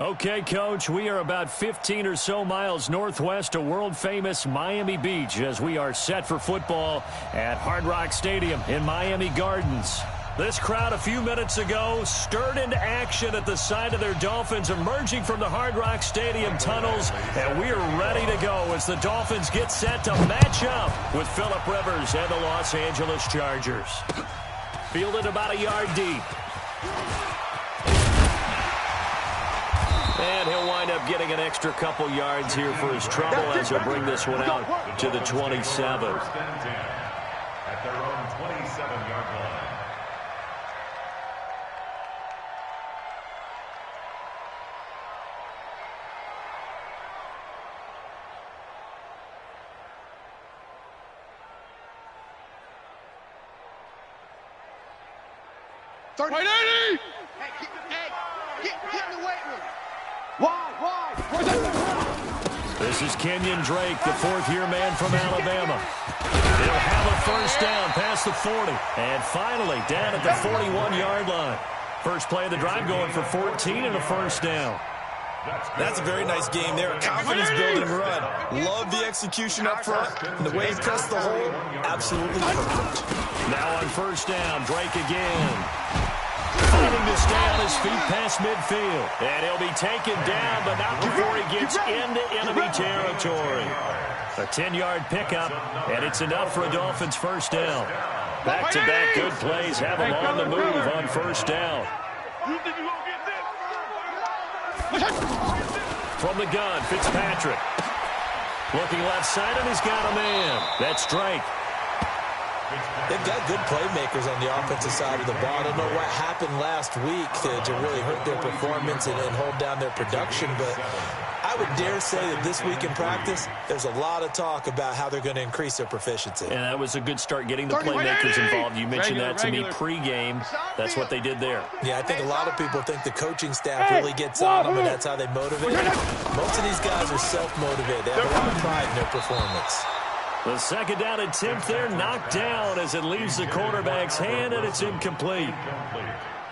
Okay, Coach, we are about 15 or so miles northwest of world-famous Miami Beach as we are set for football at Hard Rock Stadium in Miami Gardens. This crowd a few minutes ago stirred into action at the side of their Dolphins emerging from the Hard Rock Stadium tunnels, and we are ready to go as the Dolphins get set to match up with Phillip Rivers and the Los Angeles Chargers. Fielded about a yard deep. And he'll wind up getting an extra couple yards here for his trouble as he'll bring this one out to the 27. At their own 27-yard line. Hey, get in the weight room. Wide. This is Kenyon Drake, the fourth-year man from Alabama. He'll have a first down past the 40. And finally, down at the 41-yard line. First play of the drive going for 14 and a first down. That's a very nice game there. Confidence-building run. Love the execution up front. And the way he pressed the hole, absolutely perfect. Now on first down, Drake again. Fighting to stay on his feet past midfield. And he'll be taken down, but not before he gets into enemy territory. A 10-yard pickup, and it's enough for a Dolphins first down. Back-to-back good plays have him on the move on first down. From the gun, Fitzpatrick. Looking left side, and he's got a man. That's Drake. They've got good playmakers on the offensive side of the ball. I don't know what happened last week to really hurt their performance and hold down their production, but I would dare say that this week in practice, there's a lot of talk about how they're going to increase their proficiency. And that was a good start getting the playmakers involved. You mentioned that to me pregame. That's what they did there. Yeah, I think a lot of people think the coaching staff really gets on them, and that's how they motivate them. Most of these guys are self-motivated. They have a lot of pride in their performance. The second down attempt there knocked down as it leaves the quarterback's hand, and it's incomplete.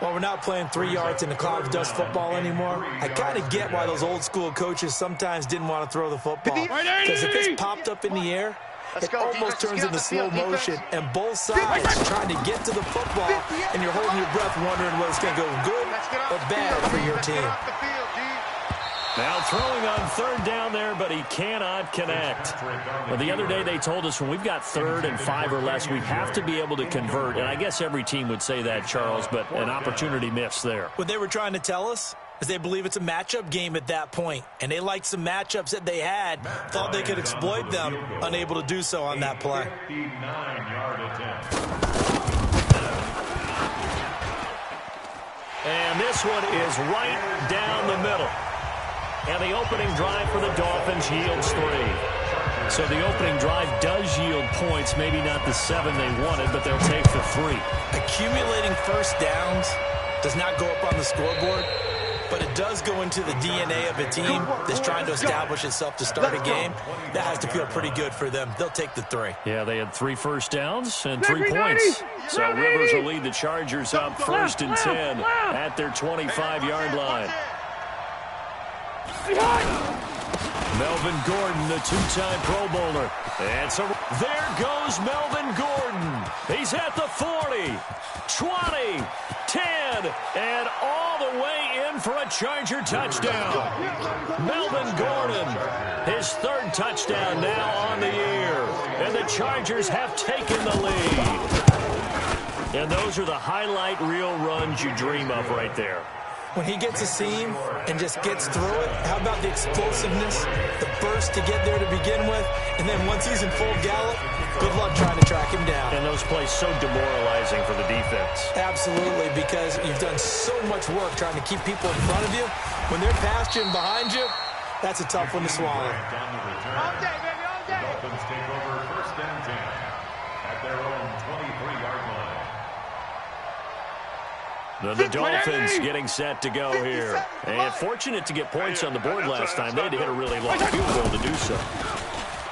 Well, we're not playing 3 yards in the cloud of dust football anymore. I kind of get why those old school coaches sometimes didn't want to throw the football. Because if it's popped up in the air, it almost turns into slow motion, and both sides trying to get to the football, and you're holding your breath wondering whether it's going to go good or bad for your team. Now throwing on third down there, but he cannot connect. Well, the other day they told us when we've got 3rd and 5 or less, we have to be able to convert. And I guess every team would say that, Charles, but an opportunity missed there. What they were trying to tell us is they believe it's a matchup game at that point. And they liked some matchups that they had, thought they could exploit them, unable to do so on that play. 59-yard attempt. And this one is right down the middle. And the opening drive for the Dolphins yields 3. So the opening drive does yield points, maybe not the 7 they wanted, but they'll take the 3. Accumulating first downs does not go up on the scoreboard, but it does go into the DNA of a team that's trying to establish itself to start a game. That has to feel pretty good for them. They'll take the 3. Yeah, they had 3 first downs and 3 points. So Rivers will lead the Chargers up 1st and 10 at their 25-yard line. Melvin Gordon, the 2-time Pro Bowler. And so there goes Melvin Gordon. He's at the 40, 20, 10, and all the way in for a Charger touchdown. Melvin Gordon, his 3rd touchdown now on the year. And the Chargers have taken the lead. And those are the highlight reel runs you dream of right there. When he gets a seam and just gets through it, how about the explosiveness, the burst to get there to begin with, and then once he's in full gallop, good luck trying to track him down. And those plays so demoralizing for the defense. Absolutely, because you've done so much work trying to keep people in front of you. When they're past you and behind you, that's a tough one to swallow. All day, baby, all day. Dolphins take over 1st and 10 at their own 23-yard line. The Dolphins getting set to go here. And fortunate to get points on the board last time. They had to hit a really long field goal to do so.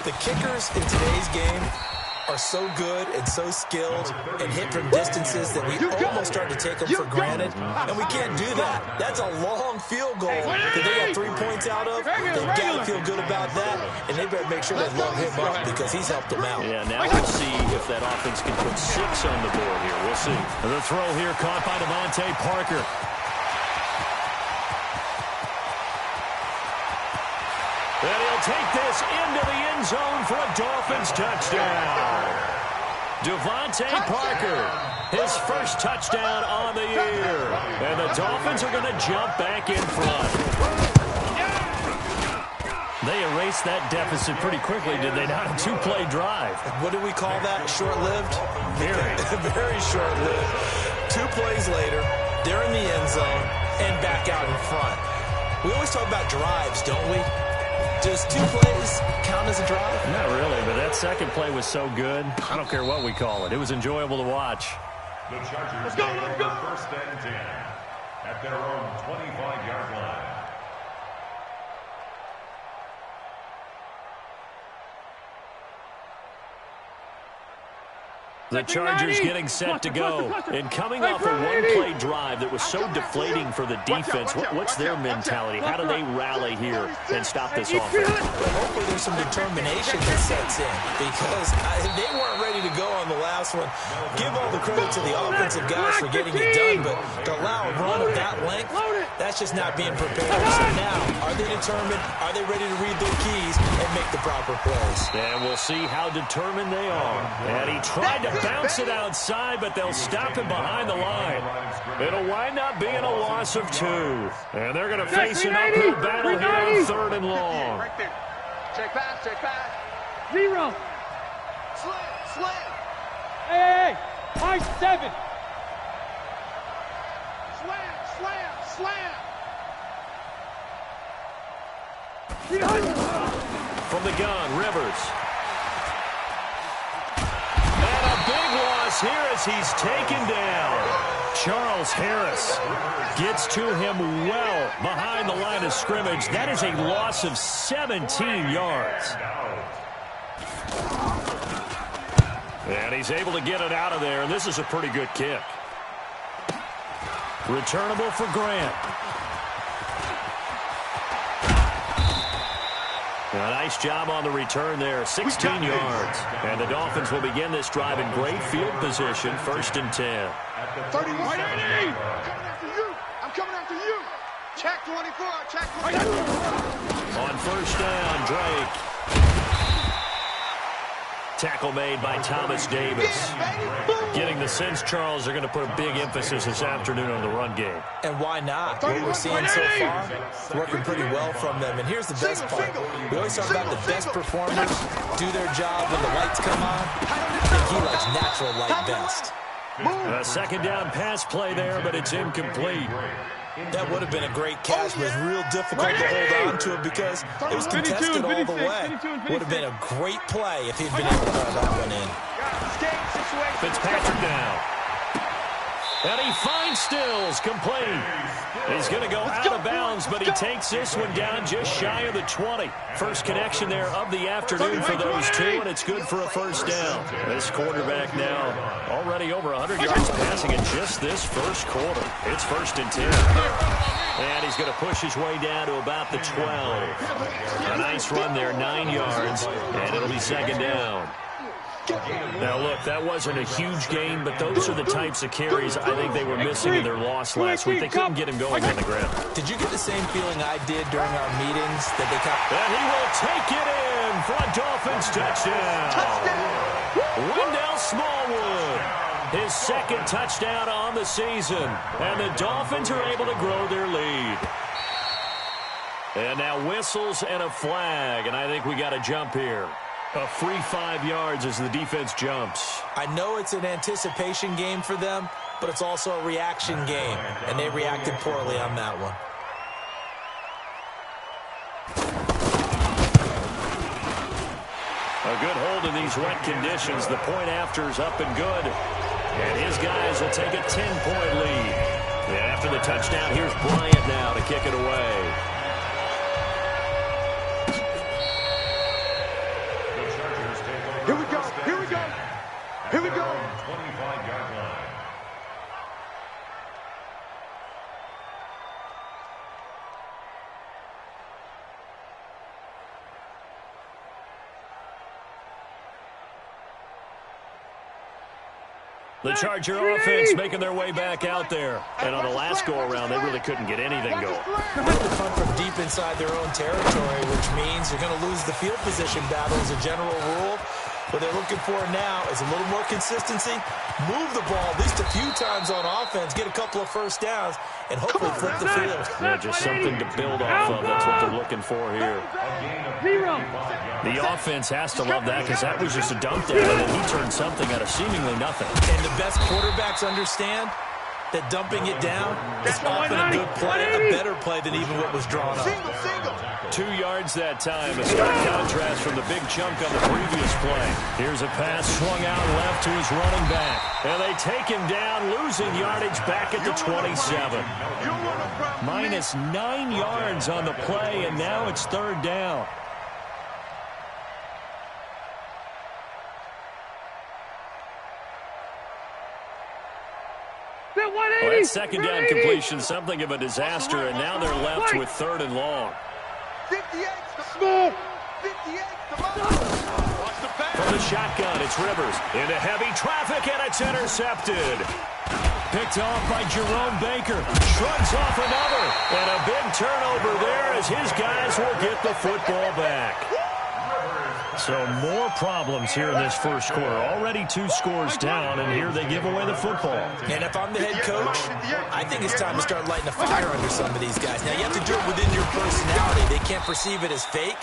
The kickers in today's game are so good and so skilled and hit from distances that we almost start to take them for granted, and we can't do that. That's a long field goal that they got 3 points out of. They've got to feel good about that, and they better make sure they love him up because he's helped them out. Yeah, now we'll see if that offense can put 6 on the board here. We'll see. The throw here caught by Devontae Parker. And he'll take this into the end zone for a Dolphins touchdown. Devontae Parker, his first touchdown on the year. And the Dolphins are going to jump back in front. They erased that deficit pretty quickly, did they not? A 2-play drive. What do we call that? Short-lived? Very. Very short-lived. 2 plays later, they're in the end zone and back out in front. We always talk about drives, don't we? Does 2 plays count as a drive? Not really, but that second play was so good. I don't care what we call it. It was enjoyable to watch. The Chargers take over first and 10 at their own 25-yard line. The Chargers getting set to go. And coming off a 1-play drive that was so deflating for the defense, what's their mentality? How do they rally here and stop this offense? Well, hopefully there's some determination that sets in because they weren't ready to go on the last one. Give all the credit to the offensive guys for getting it done, but to allow a run of that length, that's just not being prepared. So now, are they determined? Are they ready to read their keys and make the proper plays? And we'll see how determined they are. And he tried to bounce it outside, but they'll stop him behind the line. It'll wind up being a loss of 2. And they're going to face an uphill battle here on 3rd and long. Right there. Check pass, check pass. 0. Slam. Hey, high 7. Slam. From the gun, Rivers. And a big loss here as he's taken down. Charles Harris gets to him well behind the line of scrimmage. That is a loss of 17 yards. And he's able to get it out of there, and this is a pretty good kick. Returnable for Grant. A nice job on the return there, 16 yards. And the Dolphins will begin this drive in great field position, 1st and 10. 31. I'm coming after you. Check 24. Check 24. On 1st down, Drake. Tackle made by Thomas Davis. Getting the sense, Charles, they're going to put a big emphasis this afternoon on the run game. And why not? What we're seeing so far, working pretty well from them. And here's the best part. We always talk about the best performers do their job when the lights come on. I think he likes natural light best. A 2nd down pass play there, but it's incomplete. That would have been a great catch, but it's real difficult to hold on to it because it was contested all the way. Would have been a great play if he'd been able to haul that one in. Fitzpatrick down. And he finds Stills, complete. He's going to go out of bounds, but he takes this one down just shy of the 20. First connection there of the afternoon for those 2, and it's good for a 1st down. This quarterback now already over 100 yards passing in just this 1st quarter. It's 1st and 10. And he's going to push his way down to about the 12. A nice run there, 9 yards, and it'll be 2nd down. Now, look, that wasn't a huge gain, but those are the types of carries I think they were missing in their loss last week. They couldn't get him going on the ground. Did you get the same feeling I did during our meetings that they kept... And he will take it in for a Dolphins touchdown. Wendell Smallwood, his 2nd touchdown on the season. And the Dolphins are able to grow their lead. And now whistles and a flag, and I think we got a jump here. A free 5 yards as the defense jumps. I know it's an anticipation game for them, but it's also a reaction game, and they reacted poorly on that one. A good hold in these wet conditions. The point after's up and good. And his guys will take a 10-point lead. And after the touchdown, here's Bryant now to kick it away. Here we go. 25-yard line. The Charger offense making their way back out there. And on the last go-around, they really couldn't get anything going. They come from deep inside their own territory, which means you're going to lose the field position battle as a general rule. What they're looking for now is a little more consistency, move the ball at least a few times on offense, get a couple of first downs, and hopefully flip the field. Yeah, just something to build off of. That's what they're looking for here. The offense has to love that because that was just a dump down, and he turned something out of seemingly nothing. And the best quarterbacks understand that dumping it down is often a good play, a better play than even what was drawn up. 2 yards that time, a stark contrast from the big chunk on the previous play. Here's a pass swung out left to his running back. And they take him down, losing yardage back at the 27. Minus 9 yards on the play, and now it's 3rd down. Well, that 2nd down completion, something of a disaster, and now they're left with 3rd and long. 58. From the shotgun, it's Rivers into heavy traffic, and it's intercepted. Picked off by Jerome Baker. Shrugs off another, and a big turnover there as his guys will get the football back. So more problems here in this first quarter. Already 2 scores down, and here they give away the football. And if I'm the head coach, I think it's time to start lighting a fire under some of these guys. Now, you have to do it within your personality. They can't perceive it as fake.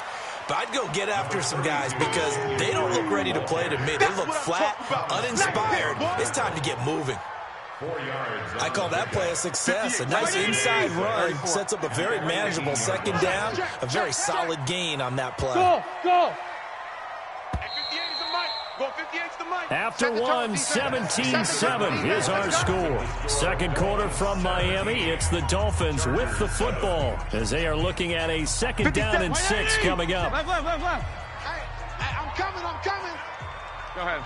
But I'd go get after some guys because they don't look ready to play to me. They look flat, uninspired. It's time to get moving. I call that play a success. A nice inside run sets up a very manageable 2nd down. A very solid gain on that play. Go! After one, 17-7 is our score. 2nd quarter from Miami. It's the Dolphins with the football as they are looking at a 2nd down and 6 coming up. Left. Hey, I'm coming. Go ahead.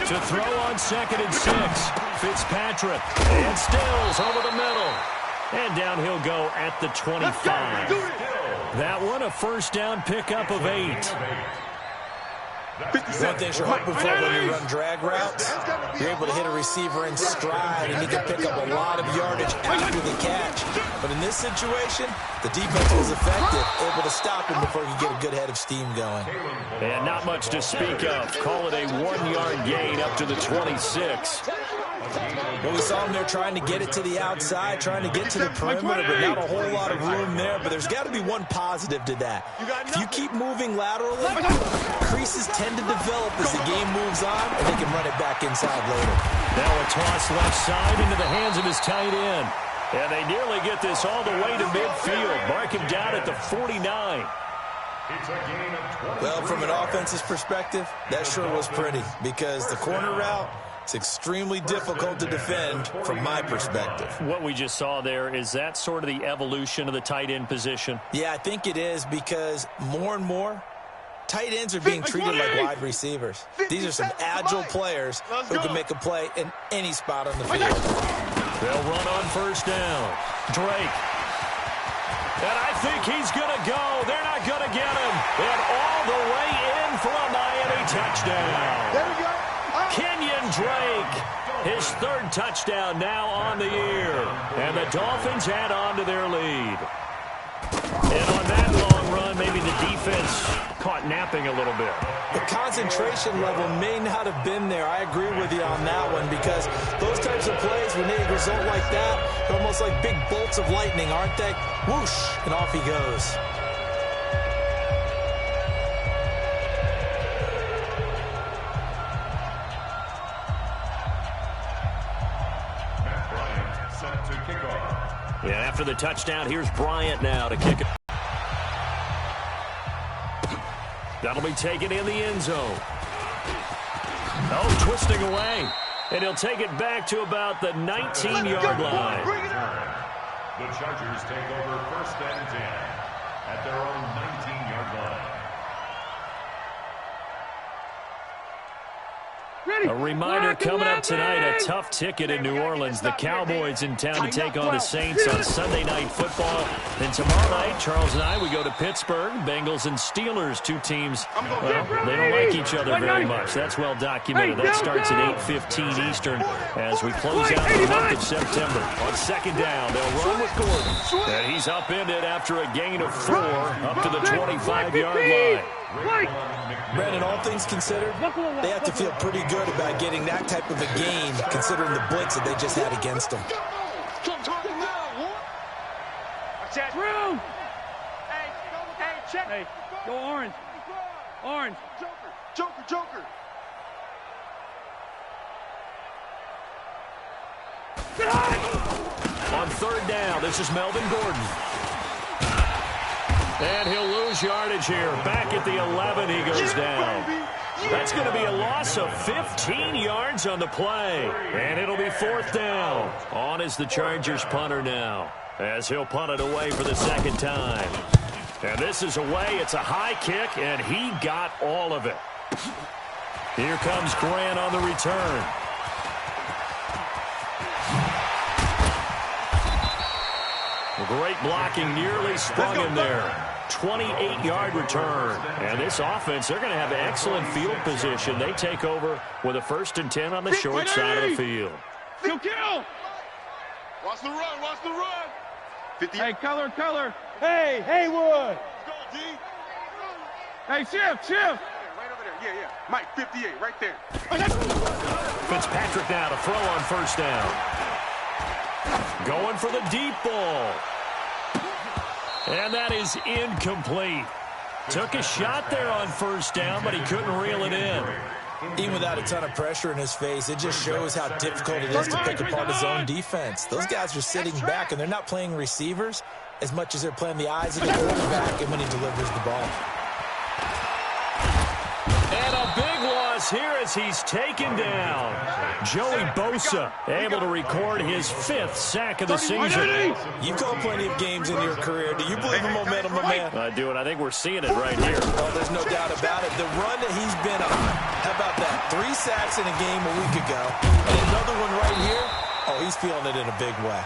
To throw on 2nd and 6. Fitzpatrick and Stills over the middle. And down he'll go at the 25. That one, a 1st down pickup of 8. One thing you're hoping for when you run drag routes, you're able to hit a receiver in stride, and he can pick up a lot of yardage after the catch. But in this situation, the defense was effective, able to stop him before he could get a good head of steam going. And not much to speak of. Call it a 1-yard gain up to the 26. Well, we saw him there trying to get it to the outside, trying to get to the perimeter, but not a whole lot of room there. But there's got to be one positive to that. If you keep moving laterally, creases tend to develop as the game moves on, and they can run it back inside later. Now a toss left side into the hands of his tight end. And they nearly get this all the way to midfield. Mark him down at the 49. Well, from an offensive perspective, that sure was pretty because the corner route, it's extremely difficult to defend from my perspective. What we just saw there, is that sort of the evolution of the tight end position? Yeah, I think it is because more and more, tight ends are being treated like wide receivers. These are some agile players who can make a play in any spot on the field. They'll run on 1st down. Drake. And I think he's going to go. They're not going to get him. And all the way in for a Miami touchdown. There we go. Kenyon Drake, his 3rd touchdown now on the year. And the Dolphins add on to their lead. And on that long run, maybe the defense caught napping a little bit. The concentration level may not have been there. I agree with you on that one because those types of plays, when they result like that, they're almost like big bolts of lightning, aren't they? Whoosh, and off he goes. Yeah, after the touchdown, here's Bryant now to kick it. That'll be taken in the end zone. Oh, twisting away. And he'll take it back to about the 19-yard line. The Chargers take over 1st and 10 at their own 19-yard line. A reminder coming up tonight, a tough ticket in New Orleans. The Cowboys in town to take on the Saints on Sunday Night Football. And tomorrow night, Charles and I, we go to Pittsburgh. Bengals and Steelers, two teams, well, they don't like each other very much. That's well documented. That starts at 8:15 Eastern as we close out the month of September. On second down, they'll run with Gordon. And he's upended after a gain of 4 up to the 25-yard line. Brandon, all things considered, they have to feel pretty good about getting that type of a game, considering the blitz that they just had against them. Hey, go orange. Orange. Joker. On third down, this is Melvin Gordon. And he'll lose yardage here. Back at the 11, he goes down. That's going to be a loss of 15 yards on the play. And it'll be fourth down. On is the Chargers punter now, as he'll punt it away for the second time. And this is away. It's a high kick, and he got all of it. Here comes Grant on the return. Great blocking, nearly sprung him there. 28-yard return. And this offense, they're going to have excellent field position. They take over with a 1st and 10 on the short side of the field. Kill. Watch the run. 50. Hey, color. Hey, Haywood. Go, D. Hey, shift. Right over there. Yeah. Mike, 58, right there. Fitzpatrick now to throw on first down. Going for the deep ball. And that is incomplete. Took a shot there on first down, but he couldn't reel it in. Even without a ton of pressure in his face, it just shows how difficult it is to pick apart his own defense. Those guys are sitting back, and they're not playing receivers as much as they're playing the eyes of the quarterback and when he delivers the ball. And a big loss here as he's taken down. Joey Bosa able to record his 5th sack of the season. You've called plenty of games in your career. Do you believe in momentum, my man? I do, and I think we're seeing it right here. Oh, there's no doubt about it. The run that he's been on, how about that? 3 sacks in a game a week ago, and another one right here. Oh, he's feeling it in a big way.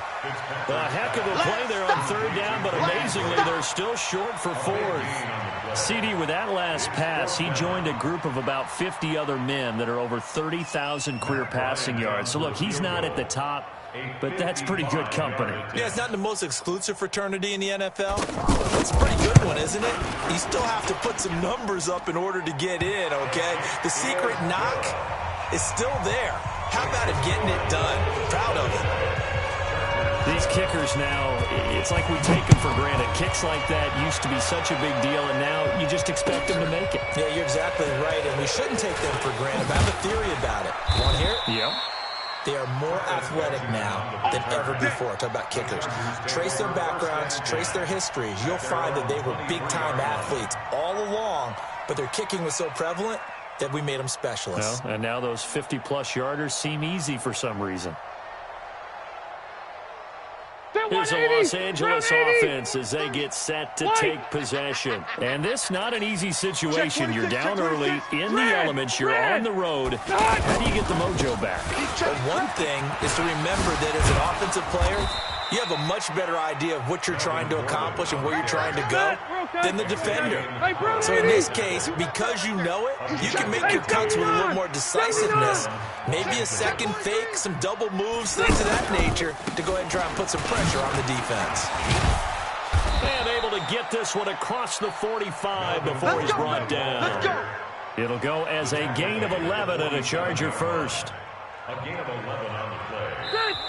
A heck of a play there on third down, but amazingly, they're still short for 4th. CD, with that last pass, he joined a group of about 50 other men that are over 30,000 career passing yards. So, look, he's not at the top, but that's pretty good company. Yeah, it's not the most exclusive fraternity in the NFL. It's a pretty good one, isn't it? You still have to put some numbers up in order to get in, okay? The secret knock is still there. How about him getting it done? Proud of it. These kickers now, it's like we take them for granted. Kicks like that used to be such a big deal, and now you just expect them to make it. Yeah, you're exactly right, and we shouldn't take them for granted. But I have a theory about it. Want to hear it? Yep. They are more athletic now than ever before. Talk about kickers. Trace their backgrounds, trace their histories. You'll find that they were big-time athletes all along, but their kicking was so prevalent that we made them specialists. Well, and now those 50-plus yarders seem easy for some reason. Here's a Los Angeles offense as they get set to take possession. And this not an easy situation. You're down early, in the elements, you're on the road. How do you get the mojo back? Well, one thing is to remember that as an offensive player, you have a much better idea of what you're trying to accomplish and where you're trying to go than the defender. So in this case, because you know it, you can make your cuts with a little more decisiveness. Maybe a second fake, some double moves, things of that nature to go ahead and try and put some pressure on the defense. And able to get this one across the 45 before he's brought down. It'll go as a gain of 11 and a Charger first. A gain of 11 on the play.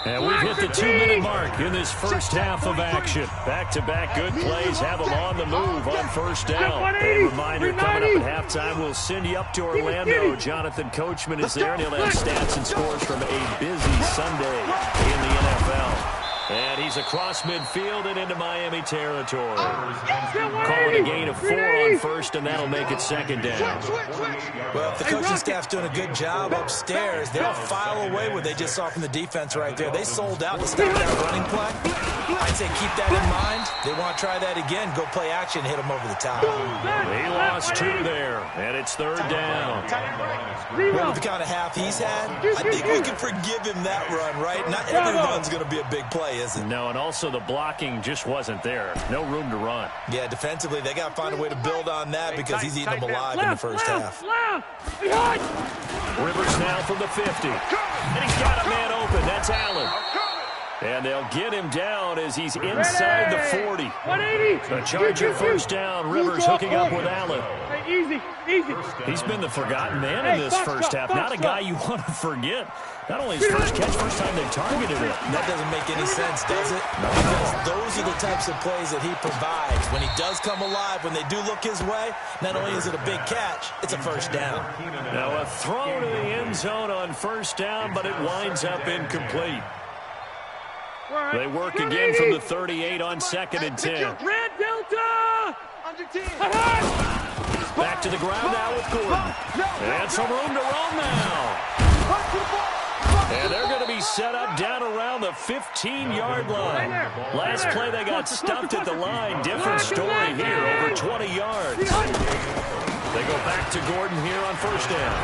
And we've hit the 2-minute mark in this first half of action. Back-to-back good plays have them on the move on first down. A reminder, coming up at halftime, we'll send you up to Orlando. Jonathan Coachman is there, and he'll have stats and scores from a busy Sunday in the NFL. And he's across midfield and into Miami territory. Calling a gain of 4 on first, and that'll make it second down. Well, if the coaching staff's doing a good job upstairs, they'll file away what they just saw from the defense right there. They sold out to stop that running play. I'd say keep that in mind. They want to try that again. Go play action, hit them over the top. He lost 2 there, and it's third down. Well, with the kind of half he's had, I think we can forgive him that run, right? Not every run's going to be a big play, is it? No, and also the blocking just wasn't there. No room to run. Yeah, defensively, they got to find a way to build on that because he's eating them alive in the first half. Rivers now from the 50. And he's got a man open. That's Allen. And they'll get him down as he's inside the 40. 180. A Charger first down. Rivers hooking up with Allen. Easy, easy. He's been the forgotten man in this first half. Not a guy you want to forget. Not only his first catch, first time they've targeted him. That doesn't make any sense, does it? Because those are the types of plays that he provides. When he does come alive, when they do look his way, not only is it a big catch, it's a first down. Now a throw to the end zone on first down, but it winds up incomplete. They work again from the 38 on 2nd and 10. Red Delta! Back to the ground now with Gordon. And some room to roam now. And they're going to be set up down around the 15-yard line. Last play they got stuffed at the line. Different story here, over 20 yards. They go back to Gordon here on first down.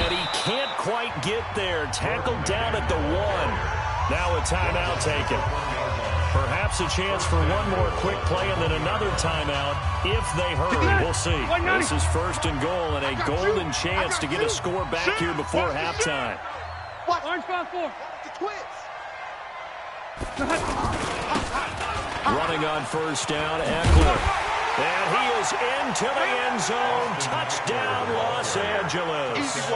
And he can't quite get there. Tackled down at the 1. Now a timeout taken. Perhaps a chance for one more quick play and then another timeout if they hurry. We'll see. This is first and goal and a golden chance to get a score back here before halftime. Orange 5-4. Running on first down, Eckler. And he is into the end zone. Touchdown, Los Angeles.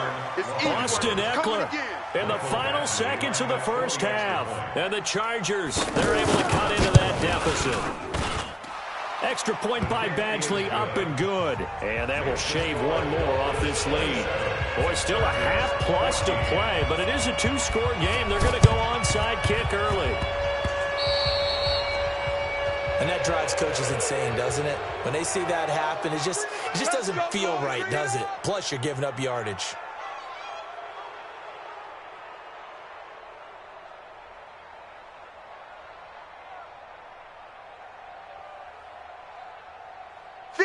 Austin Eckler in the final seconds of the first half. And the Chargers, they're able to cut into that deficit. Extra point by Badgley, up and good. And that will shave one more off this lead. Boy, still a half plus to play, but it is a 2-score game. They're going to go onside kick early. And that drives coaches insane, doesn't it? When they see that happen, it just doesn't feel right, does it? Plus, you're giving up yardage.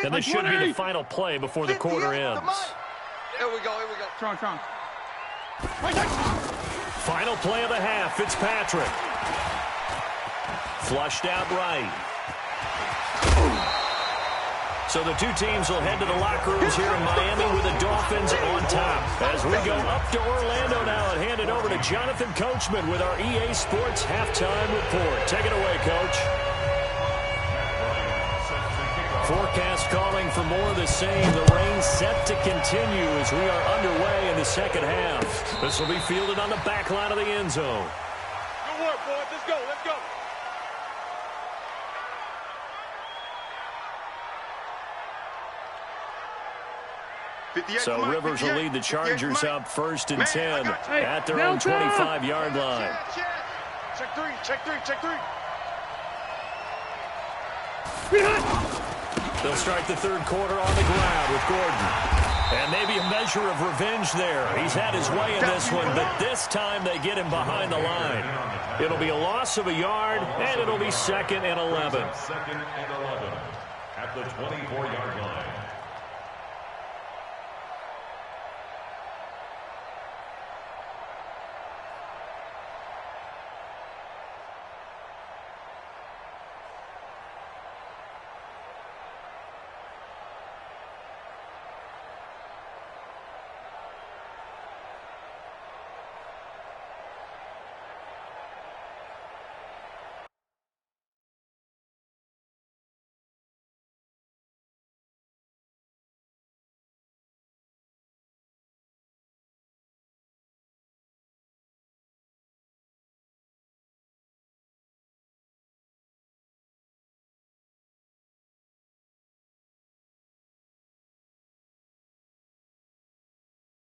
And this should be the final play before the quarter ends. Here we go, here we go. Tron. Final play of the half, Fitzpatrick. Flushed out right. So the two teams will head to the locker rooms here in Miami with the Dolphins on top. As we go up to Orlando now and hand it over to Jonathan Coachman with our EA Sports Halftime Report. Take it away, Coach. Forecast calling for more of the same. The rain set to continue as we are underway in the second half. This will be fielded on the back line of the end zone. Good work, boys. Let's go, let's go. So Rivers will lead the Chargers up 1st and 10 at their own 25-yard line. Check three. They'll start the third quarter on the ground with Gordon. And maybe a measure of revenge there. He's had his way in this one, but this time they get him behind the line. It'll be a loss of a yard, and it'll be 2nd and 11. Second and 11 at the 24-yard line.